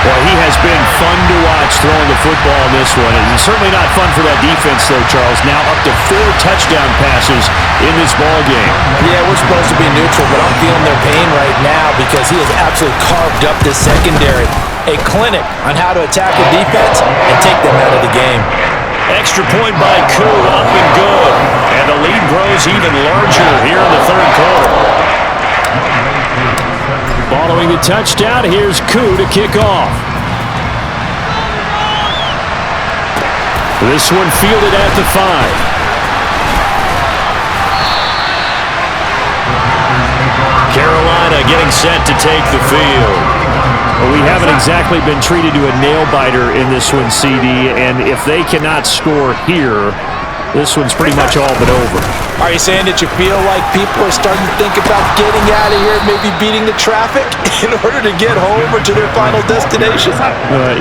Well, he has been fun to watch throwing the football in this one. It's certainly not fun for that defense, though, Charles. Now up to 4 touchdown passes in this ballgame. Yeah, we're supposed to be neutral, but I'm feeling their pain right now because he has absolutely carved up this secondary. A clinic on how to attack a defense and take them out of the game. Extra point by Koo, up and good. And the lead grows even larger here in the 3rd quarter. Following the touchdown, here's Koo to kick off. This one fielded at the 5. Carolina getting set to take the field. Well, we haven't exactly been treated to a nail-biter in this one, CD, and if they cannot score here, this one's pretty much all but over. Are you saying that you feel like people are starting to think about getting out of here, maybe beating the traffic in order to get home or to their final destination?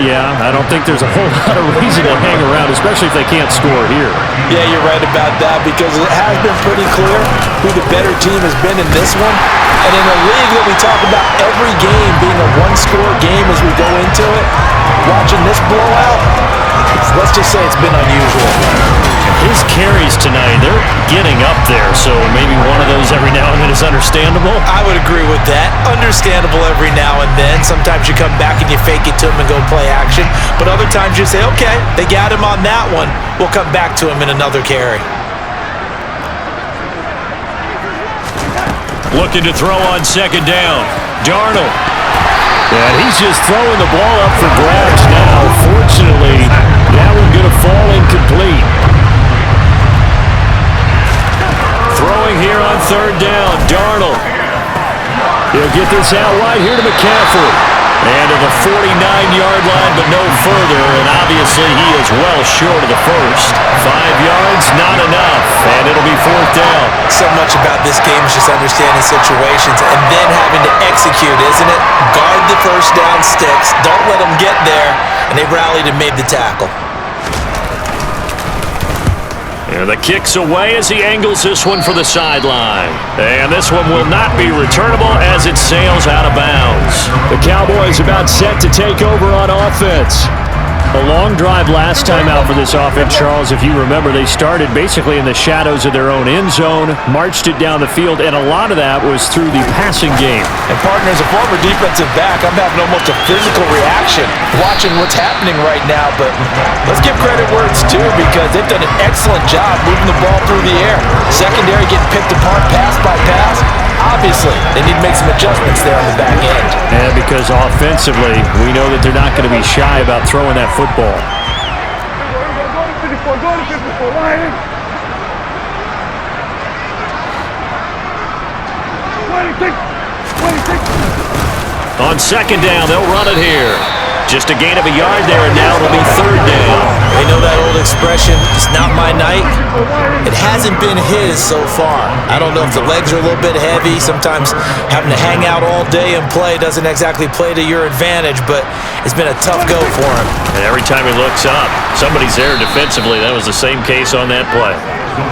Yeah, I don't think there's a whole lot of reason to hang around, especially if they can't score here. Yeah, you're right about that because it has been pretty clear who the better team has been in this one. And in a league that we talk about every game being a one-score game as we go into it, watching this blowout, let's just say it's been unusual. His carries tonight, they're getting up there, so maybe one of those every now and then is understandable. I would agree with that. Understandable every now and then. Sometimes you come back and you fake it to him and go play action. But other times you say, okay, they got him on that one. We'll come back to him in another carry. Looking to throw on 2nd down. Darnold. And he's just throwing the ball up for grabs now. Fortunately, that one going to fall incomplete. Throwing here on 3rd down. Darnold. He'll get this out wide here to McCaffrey. And to the 49-yard line, but no further. And obviously, he is well short of the first. 5 yards, not enough. And it'll be 4th down. So much about this game is just understanding situations and then having to execute, isn't it? Guard the first down sticks. Don't let them get there. And they rallied and made the tackle. And the kick's away as he angles this one for the sideline. And this one will not be returnable as it sails out of bounds. The Cowboys about set to take over on offense. A long drive last time out for this offense, Charles. If you remember, they started basically in the shadows of their own end zone, marched it down the field, and a lot of that was through the passing game. And partner, as a former defensive back, I'm having almost a physical reaction watching what's happening right now. But let's give credit where it's due because they've done an excellent job moving the ball through the air. Secondary getting picked apart pass by pass. Obviously, they need to make some adjustments there on the back end. And because offensively, we know that they're not going to be shy about throwing that football. On 2nd down, they'll run it here. Just a gain of a yard there, and now it'll be 3rd down. You know that old expression, it's not my night? It hasn't been his so far. I don't know if the legs are a little bit heavy. Sometimes having to hang out all day and play doesn't exactly play to your advantage, but it's been a tough go for him. And every time he looks up, somebody's there defensively. That was the same case on that play.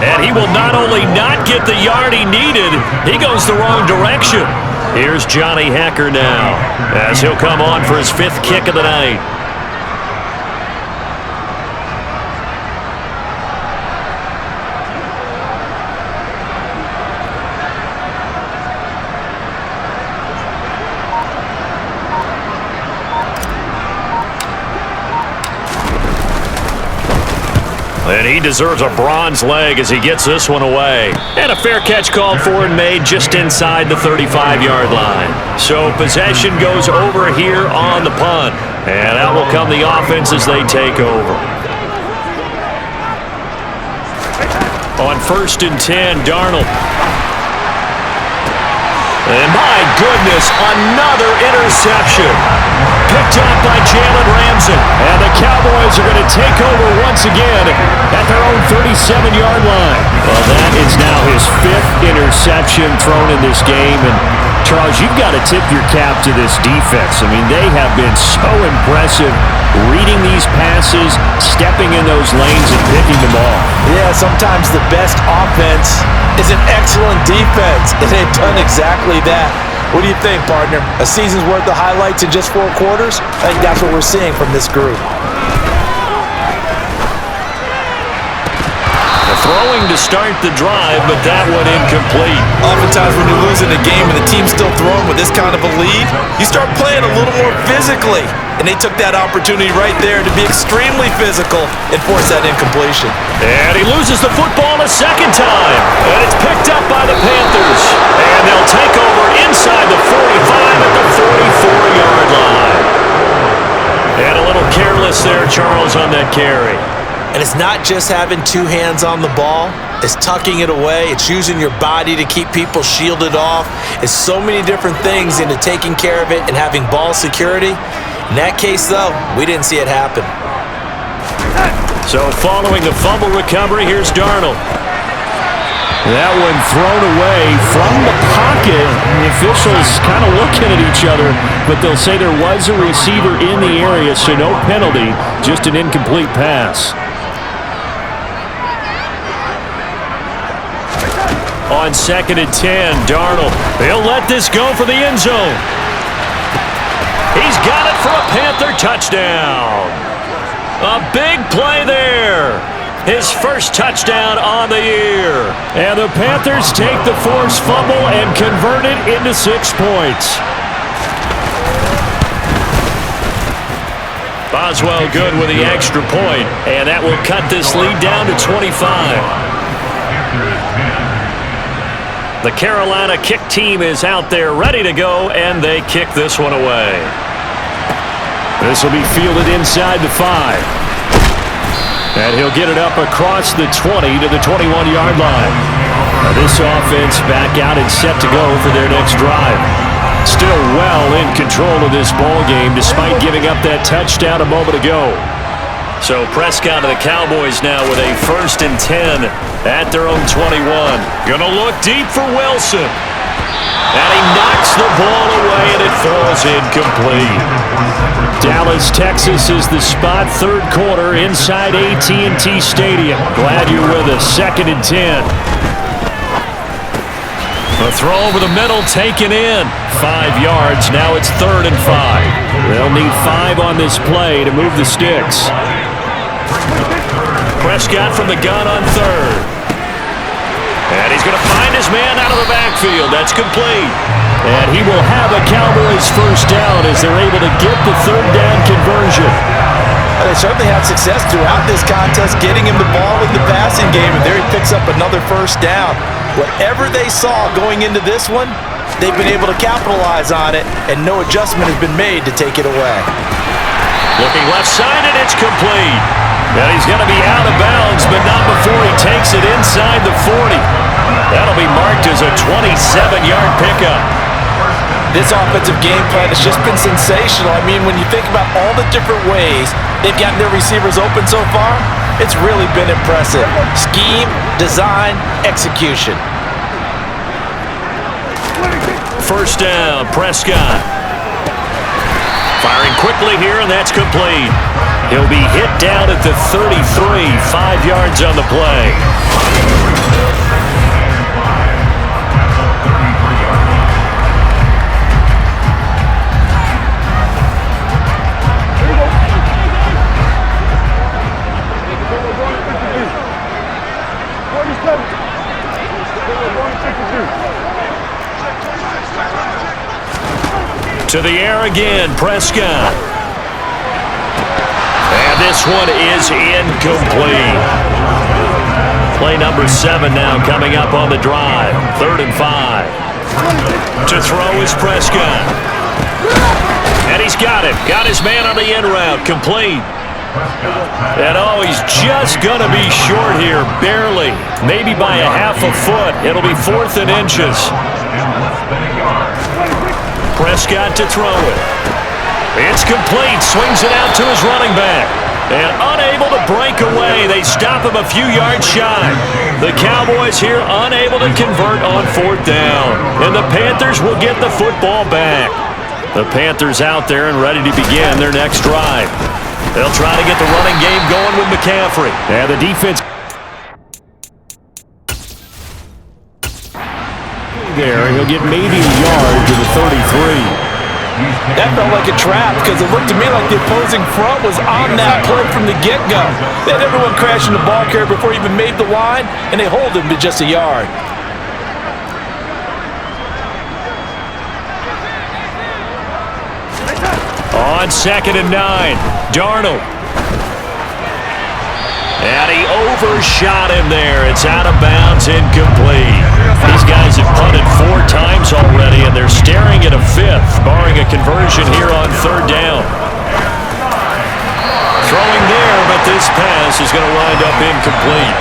And he will not only not get the yard he needed, he goes the wrong direction. Here's Johnny Hekker now, as he'll come on for his 5th kick of the night. And he deserves a bronze leg as he gets this one away. And a fair catch called for and made just inside the 35-yard line. So possession goes over here on the punt. And out will come the offense as they take over. On 1st and 10, Darnold. And my goodness, another interception. Picked up by Jalen Ramsey. And the Cowboys are going to take over once again at their own 37-yard line. Well, that is now his 5th interception thrown in this game. And Charles, you've got to tip your cap to this defense. I mean, they have been so impressive reading these passes, stepping in those lanes, and picking them off. Yeah, sometimes the best offense is an excellent defense, and they've done exactly that. What do you think, partner? A season's worth of highlights in just 4 quarters? I think that's what we're seeing from this group. Throwing to start the drive, but that one incomplete. Oftentimes when you're losing a game and the team's still throwing with this kind of a lead, you start playing a little more physically. And they took that opportunity right there to be extremely physical and force that incompletion. And he loses the football a second time. And it's picked up by the Panthers. And they'll take over inside the 45 at the 44-yard line. And a little careless there, Charles, on that carry. And it's not just having 2 hands on the ball. It's tucking it away. It's using your body to keep people shielded off. It's so many different things into taking care of it and having ball security. In that case, though, we didn't see it happen. So following the fumble recovery, here's Darnold. That one thrown away from the pocket. The officials kind of looking at each other, but they'll say there was a receiver in the area, so no penalty, just an incomplete pass. On 2nd and 10, Darnold. He'll let this go for the end zone. He's got it for a Panther touchdown. A big play there. His first touchdown on the year. And the Panthers take the forced fumble and convert it into 6 points. Boswell good with the extra point, and that will cut this lead down to 25. The Carolina kick team is out there ready to go, and they kick this one away. This will be fielded inside the 5. And he'll get it up across the 20 to the 21-yard line. Now this offense back out and set to go for their next drive. Still well in control of this ball game despite giving up that touchdown a moment ago. So Prescott of the Cowboys now with a 1st and 10 at their own 21. Gonna look deep for Wilson. And he knocks the ball away and it falls incomplete. Dallas, Texas is the spot, 3rd quarter inside AT&T Stadium. Glad you're with us. 2nd and 10. A throw over the middle taken in. 5 yards. Now it's 3rd and 5. They'll need 5 on this play to move the sticks. Prescott from the gun on 3rd. And he's going to find his man out of the backfield. That's complete. And he will have a Cowboys 1st down as they're able to get the 3rd down conversion. They certainly had success throughout this contest, getting him the ball in the passing game, and there he picks up another 1st down. Whatever they saw going into this one, they've been able to capitalize on it, and no adjustment has been made to take it away. Looking left side, and it's complete. And he's going to be out of bounds, but not before he takes it inside the 40. That'll be marked as a 27-yard pickup. This offensive game plan has just been sensational. I mean, when you think about all the different ways they've gotten their receivers open so far, it's really been impressive. Scheme, design, execution. 1st down, Prescott. Firing quickly here, and that's complete. He'll be hit down at the 33, 5 yards on the play. To the air again, Prescott. And this one is incomplete. Play number 7 now coming up on the drive. 3rd and 5. To throw is Prescott. And he's got it. Got his man on the end route. Complete. And oh, he's just going to be short here. Barely. Maybe by a half a foot. It'll be 4th and inches. Prescott to throw it. It's complete. Swings it out to his running back. And unable to break away. They stop him a few yards shy. The Cowboys here unable to convert on 4th down. And the Panthers will get the football back. The Panthers out there and ready to begin their next drive. They'll try to get the running game going with McCaffrey. And the defense there. He'll get maybe a yard to the 33. That felt like a trap because it looked to me like the opposing front was on that play from the get-go. They had everyone crashing the ball carrier before he even made the line, and they hold him to just a yard. On 2nd and 9, Darnold. And he overshot him there. It's out of bounds, incomplete. These guys have punted 4 times already, and they're staring at a 5th, barring a conversion here on 3rd down. Throwing there, but this pass is going to wind up incomplete.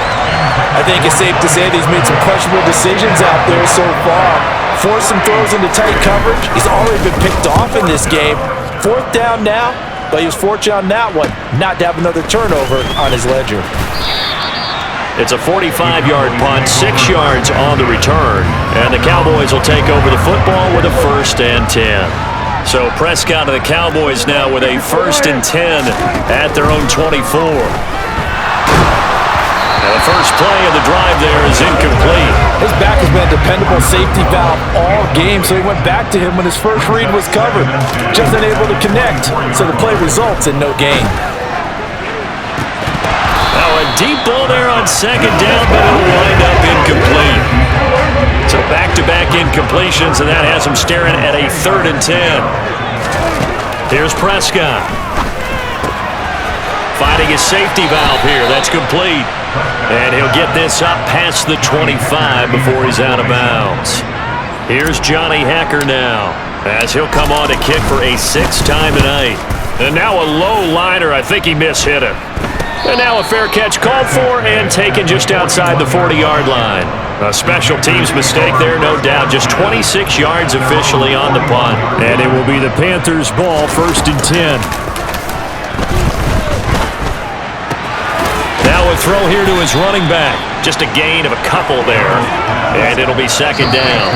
I think it's safe to say that he's made some questionable decisions out there so far. Forced some throws into tight coverage. He's already been picked off in this game. 4th down now. But he was fortunate on that one, not to have another turnover on his ledger. It's a 45-yard punt, 6 yards on the return. And the Cowboys will take over the football with a 1st and 10. So Prescott and the Cowboys now with a 1st and 10 at their own 24. And the first play of the drive there is incomplete. His back has been a dependable safety valve all game, so he went back to him when his first read was covered. Just unable to connect, so the play results in no gain. Now a deep ball there on 2nd down, but it'll wind up incomplete. So back-to-back incompletions, and that has him staring at a 3rd and 10. Here's Prescott. Finding his safety valve here. That's complete. And he'll get this up past the 25 before he's out of bounds. Here's Johnny Hecker now, as he'll come on to kick for a 6th time tonight. And now a low liner. I think he mishit it. And now a fair catch called for and taken just outside the 40-yard line. A special teams mistake there, no doubt. Just 26 yards officially on the punt. And it will be the Panthers' ball, 1st and 10. Now a throw here to his running back. Just a gain of a couple there. And it'll be 2nd down.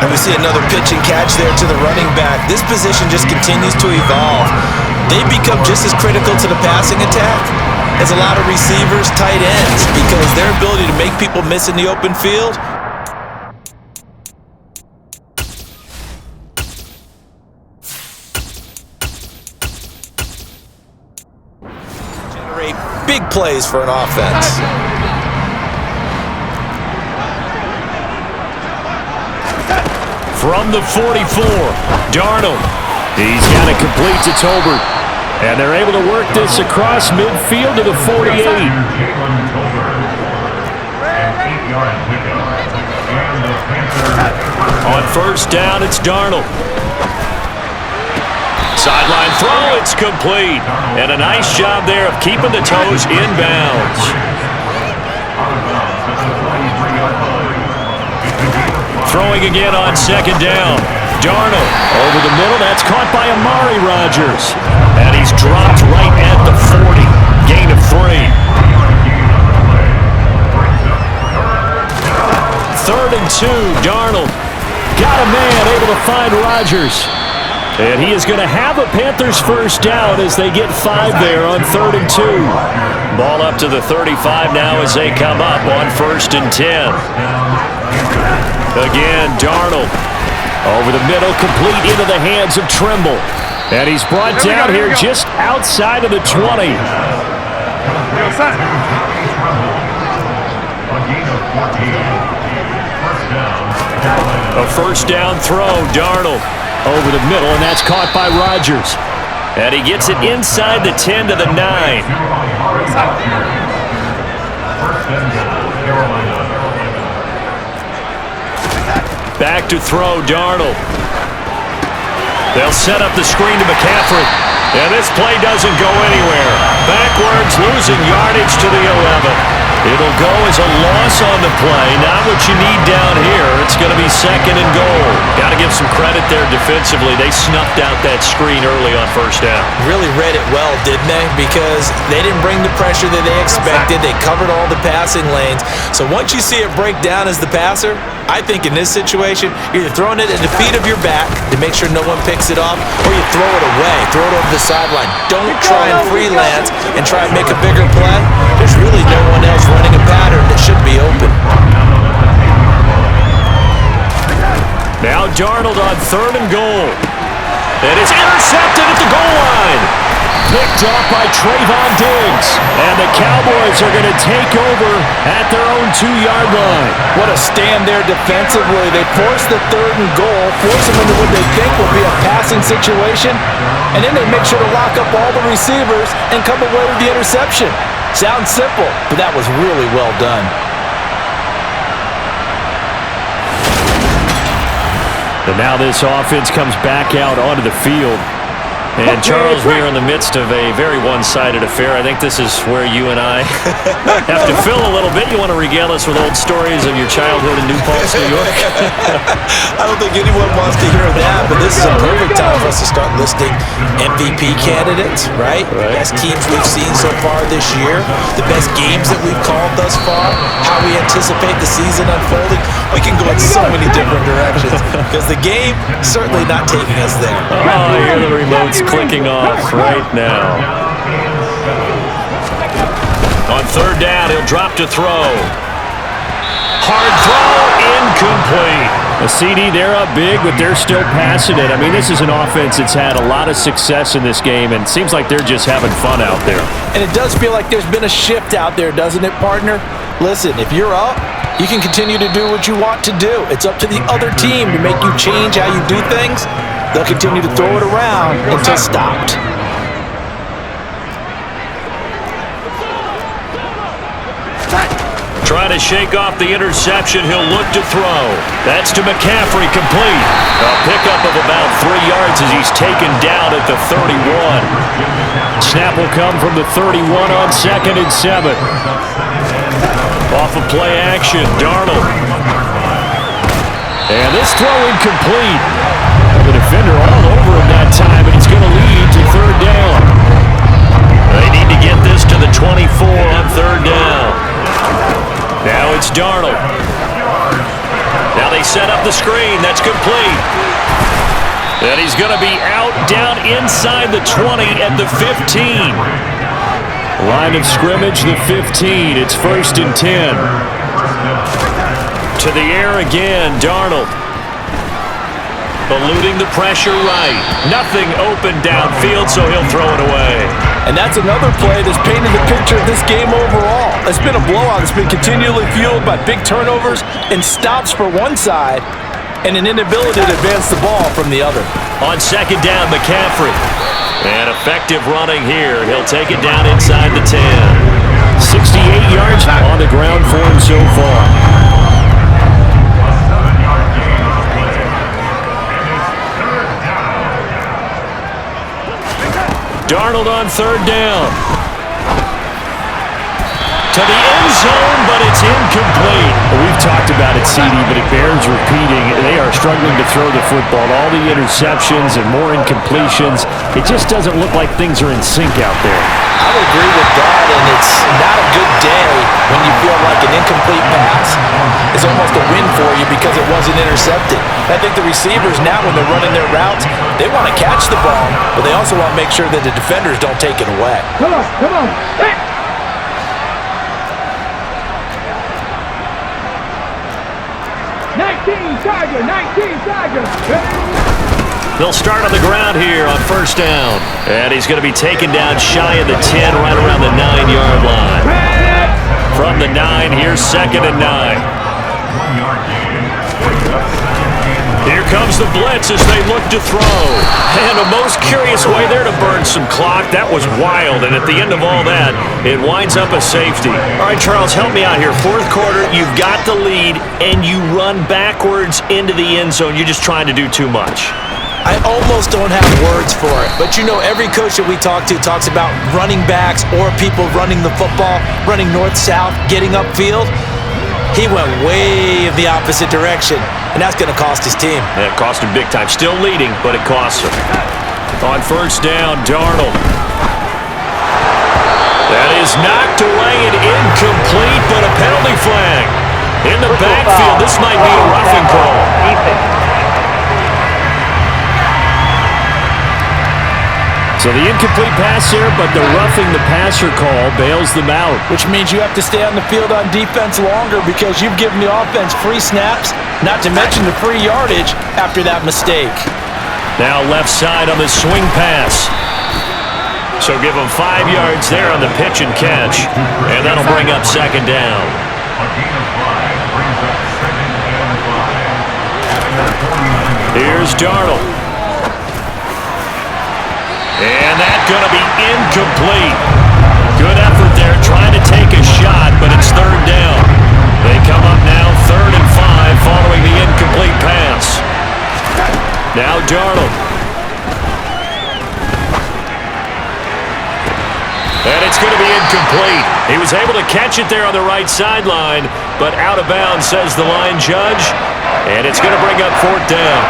And we see another pitch and catch there to the running back. This position just continues to evolve. They become just as critical to the passing attack as a lot of receivers, tight ends, because their ability to make people miss in the open field generate big plays for an offense. From the 44, Darnold. He's got it complete to Tolbert. And they're able to work this across midfield to the 48. On 1st down, it's Darnold. Sideline throw, it's complete. And a nice job there of keeping the toes inbounds. Throwing again on 2nd down. Darnold over the middle. That's caught by Amari Rodgers. And he's dropped right at the 40. Gain of 3. 3rd and 2. Darnold got a man, able to find Rodgers. And he is going to have a Panthers 1st down as they get 5 there on 3rd and 2. Ball up to the 35 now as they come up on 1st and 10. Again, Darnold. Over the middle, complete into the hands of Trimble. And he's brought down here just outside of the 20. A 1st down throw, Darnold. Over the middle, and that's caught by Rodgers. And he gets it inside the 10 to the 9. Back to throw, Darnold. They'll set up the screen to McCaffrey. And this play doesn't go anywhere. Backwards, losing yardage to the 11. It'll go as a loss on the play. Not what you need down here. It's going to be 2nd and goal. Got to give some credit there defensively. They snuffed out that screen early on first down. Really read it well, didn't they? Because they didn't bring the pressure that they expected. They covered all the passing lanes. So once you see it break down as the passer, I think in this situation, you're either throwing it at the feet of your back to make sure no one picks it off, or you throw it away, throw it over the sideline. Don't try and freelance and try and make a bigger play. There's really no one else running a pattern that should be open. Now Darnold on 3rd and goal. And it's intercepted at the goal line. Picked off by Trayvon Diggs. And the Cowboys are going to take over at their own 2-yard line. What a stand there defensively. They force the 3rd and goal, force them into what they think will be a passing situation, and then they make sure to lock up all the receivers and come away with the interception. Sounds simple, but that was really well done. And now this offense comes back out onto the field. And Charles, we are in the midst of a very one-sided affair. I think this is where you and I have to fill a little bit. You want to regale us with old stories of your childhood in New Paltz, New York? I don't think anyone wants to hear that, but this is a perfect time for us to start listing MVP candidates, right? The best teams we've seen so far this year, the best games that we've called thus far, how we anticipate the season unfolding. We can go in so many different directions because the game certainly not taking us there. Oh, I hear the remotes clicking off right now. On 3rd down, he'll drop to throw. Hard throw, incomplete. A CD, they're up big, but they're still passing it. I mean, this is an offense that's had a lot of success in this game, and it seems like they're just having fun out there. And it does feel like there's been a shift out there, doesn't it, partner? Listen, if you're up, you can continue to do what you want to do. It's up to the other team to make you change how you do things. They'll continue to throw it around until stopped. Trying to shake off the interception. He'll look to throw. That's to McCaffrey, complete. A pickup of about 3 yards as he's taken down at the 31. Snap will come from the 31 on 2nd and 7. Off of play action, Darnold. And this throw incomplete. The defender all over him that time, and it's going to lead to 3rd down. They need to get this to the 24 on 3rd down. Now it's Darnold. Now they set up the screen. That's complete. And he's going to be out down inside the 20 at the 15. Line of scrimmage, the 15. It's 1st and 10. To the air again, Darnold. Eluding the pressure right. Nothing open downfield, so he'll throw it away. And that's another play that's painted the picture of this game overall. It's been a blowout. It's been continually fueled by big turnovers and stops for one side and an inability to advance the ball from the other. On 2nd down, McCaffrey. And effective running here. He'll take it down inside the 10. 68 yards on the ground for him so far. Darnold on 3rd down. To the end zone, but it's incomplete. Well, we've talked about it, CD, but it bears repeating. They are struggling to throw the football. All the interceptions and more incompletions. It just doesn't look like things are in sync out there. I would agree with that, and it's not a good day when you feel like an incomplete pass is almost a win for you because it wasn't intercepted. I think the receivers now, when they're running their routes, they want to catch the ball, but they also want to make sure that the defenders don't take it away. Come on. Hey. 19 Tiger. They'll start on the ground here on 1st down. And he's going to be taken down shy of the 10, right around the 9-yard line. From the 9, here's 2nd and 9. Here comes the blitz as they look to throw. And a most curious way there to burn some clock. That was wild, and at the end of all that, it winds up a safety. All right, Charles, help me out here. 4th quarter, you've got the lead, and you run backwards into the end zone. You're just trying to do too much. I almost don't have words for it. But you know, every coach that we talk to talks about running backs or people running the football, running north-south, getting upfield. He went way in the opposite direction, and that's going to cost his team. That cost him big time. Still leading, but it costs him. On first down, Darnold. That is knocked away and incomplete, but a penalty flag. In the backfield, this might be a roughing call. So the incomplete pass there, but the roughing the passer call bails them out. Which means you have to stay on the field on defense longer because you've given the offense free snaps, not to mention the free yardage after that mistake. Now left side on the swing pass. So give them 5 yards there on the pitch and catch, and that'll bring up second down. Here's Darnold. And that's going to be incomplete. Good effort there trying to take a shot, but it's third down. They come up now 3rd and 5 following the incomplete pass. Now Darnold. And it's going to be incomplete. He was able to catch it there on the right sideline, but out of bounds, says the line judge. And it's going to bring up 4th down.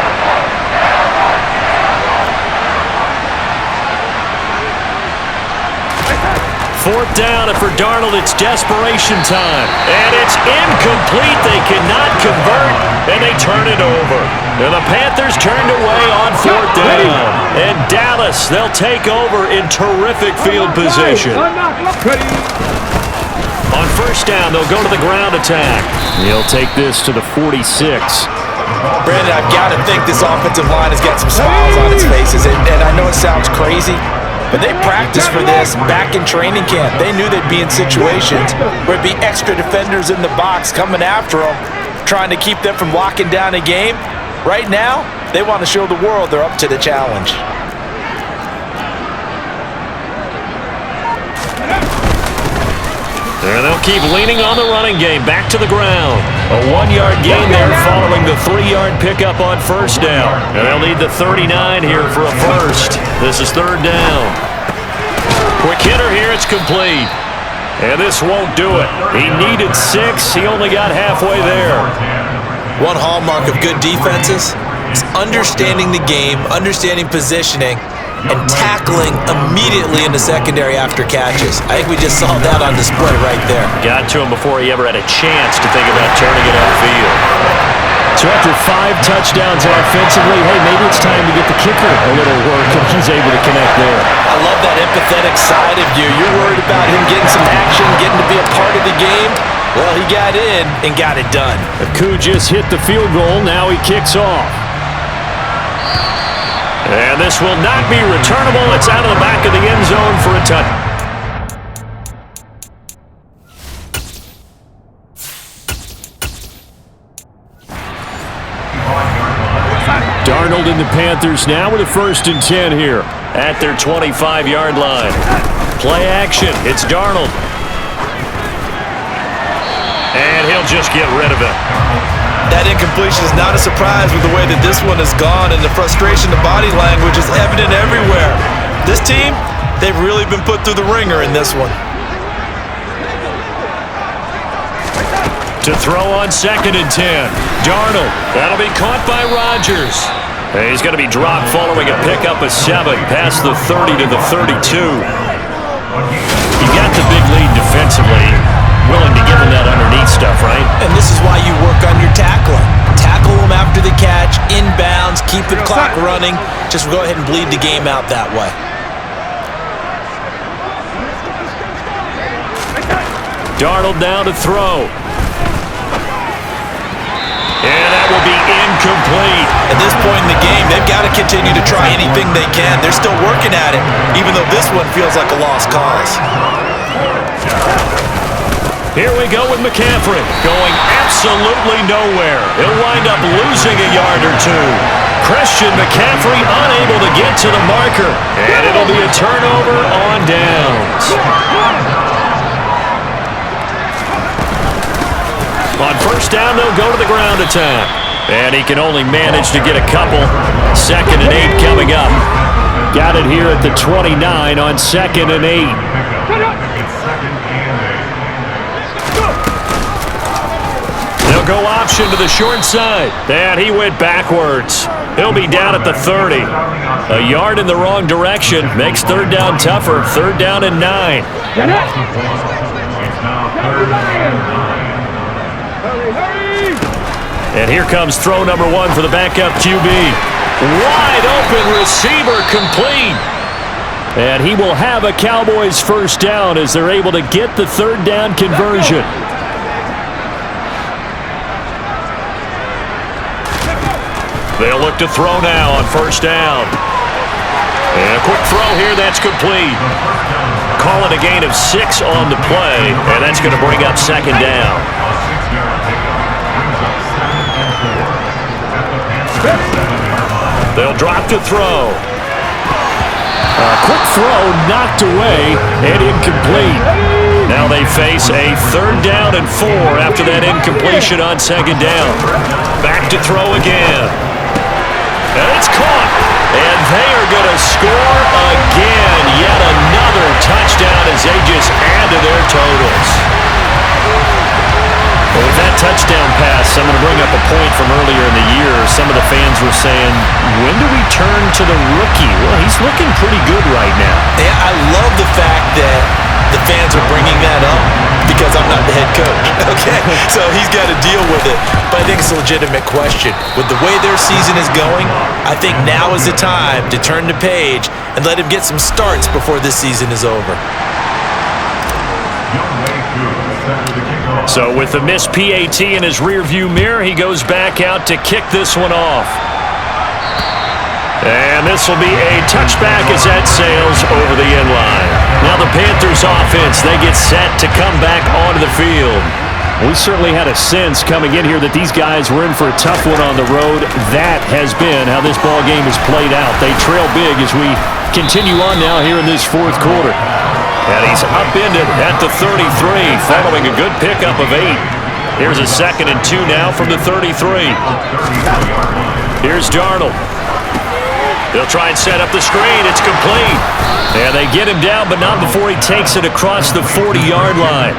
Fourth down, and for Darnold, it's desperation time. And it's incomplete. They cannot convert, and they turn it over. And the Panthers turned away on 4th down. And Dallas, they'll take over in terrific field position. On first down, they'll go to the ground attack. He'll take this to the 46. Brandon, I've got to think this offensive line has got some smiles on its faces. And I know it sounds crazy, but they practiced for this back in training camp. They knew they'd be in situations where it'd be extra defenders in the box coming after them, trying to keep them from locking down a game. Right now, they want to show the world they're up to the challenge. And they'll keep leaning on the running game. Back to the ground. A 1-yard gain there following the 3-yard pickup on first down. And they'll need the 39 here for a first. This is 3rd down. Quick hitter here. It's complete. And this won't do it. He needed 6. He only got halfway there. One hallmark of good defenses is understanding the game, understanding positioning, and tackling immediately in the secondary after catches. I think we just saw that on display right there. Got to him before he ever had a chance to think about turning it upfield. So after 5 touchdowns offensively, hey, maybe it's time to get the kicker a little work, and he's able to connect there. I love that empathetic side of you. You're worried about him getting some action, getting to be a part of the game. Well, he got in and got it done. Aku just hit the field goal. Now he kicks off. And this will not be returnable. It's out of the back of the end zone for a touchdown. Darnold and the Panthers now with a 1st and 10 here at their 25-yard line. Play action. It's Darnold. And he'll just get rid of it. That incompletion is not a surprise with the way that this one has gone, and the frustration, the body language is evident everywhere. This team, they've really been put through the ringer in this one. To throw on 2nd and 10. Darnold. That'll be caught by Rodgers. And he's going to be dropped following a pickup of 7 past the 30 to the 32. You got the big lead defensively. Willing to give him that underneath stuff, right? And this is why you work on your tackling. Tackle him after the catch, inbounds, keep the clock running. Just go ahead and bleed the game out that way. Darnold now to throw. And that will be incomplete. At this point in the game, they've got to continue to try anything they can. They're still working at it, even though this one feels like a lost cause. Here we go with McCaffrey, going absolutely nowhere. He'll wind up losing a yard or 2. Christian McCaffrey unable to get to the marker, and it'll be a turnover on downs. On first down, they'll go to the ground attack. And he can only manage to get a couple. 2nd and 8 coming up. Got it here at the 29 on 2nd and 8. They'll go option to the short side. And he went backwards. He'll be down at the 30. A yard in the wrong direction makes 3rd down tougher. 3rd down and 9. And here comes throw number 1 for the backup QB. Wide open receiver complete. And he will have a Cowboys 1st down as they're able to get the 3rd down conversion. They'll look to throw now on 1st down. And a quick throw here, that's complete. Call it a gain of 6 on the play, and that's going to bring up 2nd down. They'll drop to throw. A quick throw knocked away and incomplete. Now they face a 3rd down and 4 after that incompletion on 2nd down. Back to throw again. And it's caught. And they are going to score again. Yet another touchdown as they just add to their totals. Well, with that touchdown pass, I'm going to bring up a point from earlier in the year. Some of the fans were saying, when do we turn to the rookie? Well, he's looking pretty good right now. Yeah, I love the fact that the fans are bringing that up because I'm not the head coach, okay? So he's got to deal with it. But I think it's a legitimate question. With the way their season is going, I think now is the time to turn the page and let him get some starts before this season is over. So with the missed PAT in his rearview mirror, he goes back out to kick this one off. And this will be a touchback as that sails over the end line. Now the Panthers offense, they get set to come back onto the field. We certainly had a sense coming in here that these guys were in for a tough one on the road. That has been how this ball game has played out. They trail big as we continue on now here in this 4th quarter. And he's upended at the 33 following a good pickup of 8. Here's a 2nd and 2 now from the 33. Here's Darnold. They'll try and set up the screen. It's complete. And they get him down, but not before he takes it across the 40-yard line.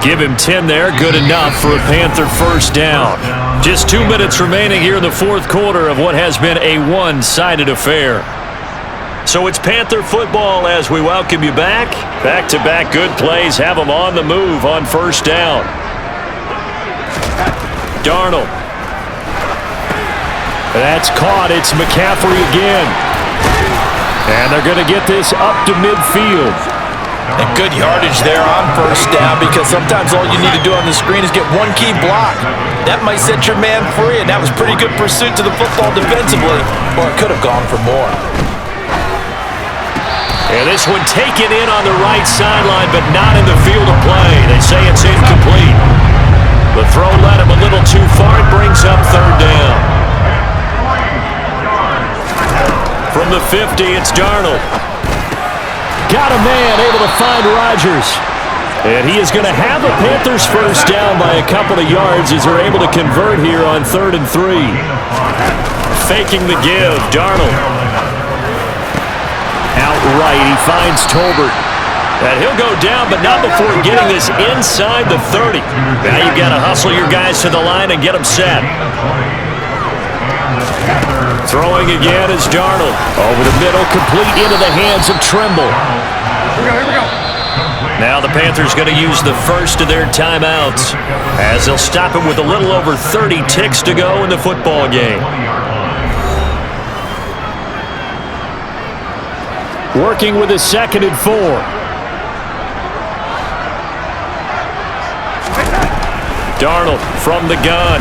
Give him 10 there. Good enough for a Panther 1st down. Just 2 minutes remaining here in the 4th quarter of what has been a one-sided affair. So it's Panther football as we welcome you back. Back-to-back good plays have them on the move on 1st down. Darnold. That's caught. It's McCaffrey again. And they're going to get this up to midfield. And good yardage there on 1st down because sometimes all you need to do on the screen is get one key block. That might set your man free, and that was pretty good pursuit to the football defensively, or it could have gone for more. And this one taken in on the right sideline, but not in the field of play. They say it's incomplete. The throw led him a little too far. It brings up 3rd down. From the 50, it's Darnold. Got a man able to find Rodgers. And he is going to have a Panthers 1st down by a couple of yards as they're able to convert here on 3rd and 3. Faking the give, Darnold. Outright, he finds Tolbert. And he'll go down, but not before getting this inside the 30. Now you've got to hustle your guys to the line and get them set. Throwing again is Darnold. Over the middle, complete into the hands of Trimble. Here we go. Now the Panthers going to use the first of their timeouts as they'll stop him with a little over 30 ticks to go in the football game. Working with a 2nd and 4. Darnold from the gun.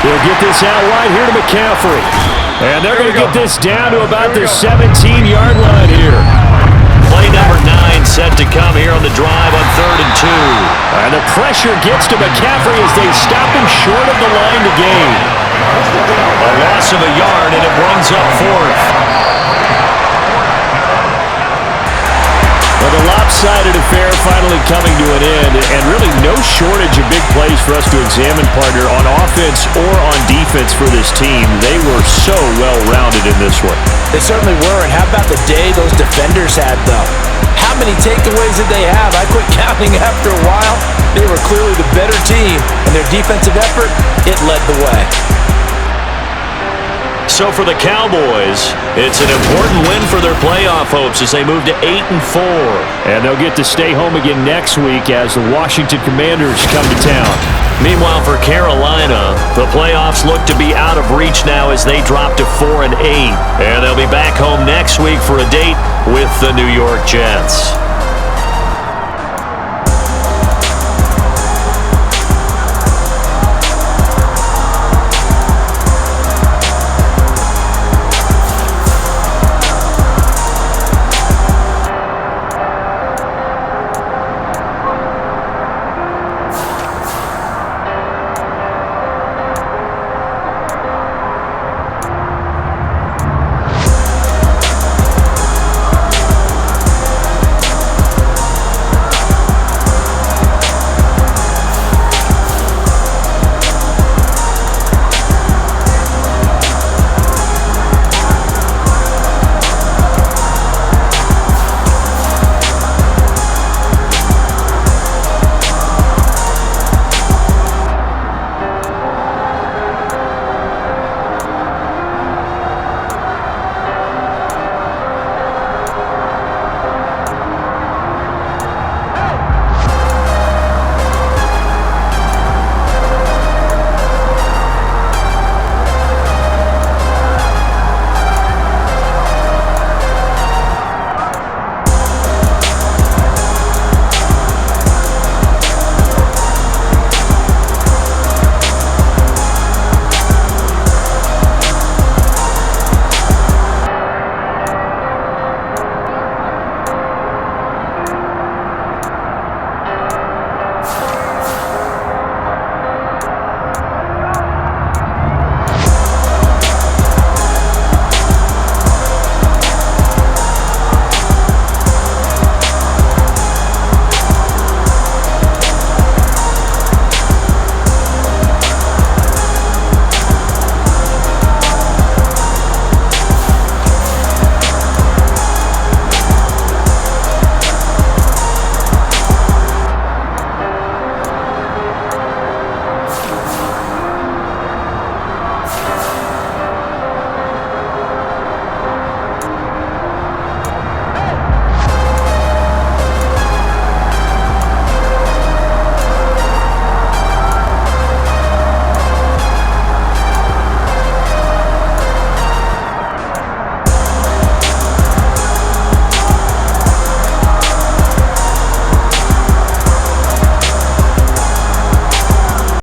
They'll get this out wide here to McCaffrey. And they're going to get this down to about the 17-yard line here. Play number 9 set to come here on the drive on 3rd and 2. And the pressure gets to McCaffrey as they stop him short of the line to gain. A loss of a yard, and it brings up 4th. With a lot lopsided affair finally coming to an end, and really no shortage of big plays for us to examine, partner, on offense or on defense for this team. They were so well-rounded in this one. They certainly were, and how about the day those defenders had, though? How many takeaways did they have? I quit counting after a while. They were clearly the better team, and their defensive effort, it led the way. So for the Cowboys, it's an important win for their playoff hopes as they move to 8-4. And they'll get to stay home again next week as the Washington Commanders come to town. Meanwhile, for Carolina, the playoffs look to be out of reach now as they drop to 4-8. And they'll be back home next week for a date with the New York Jets.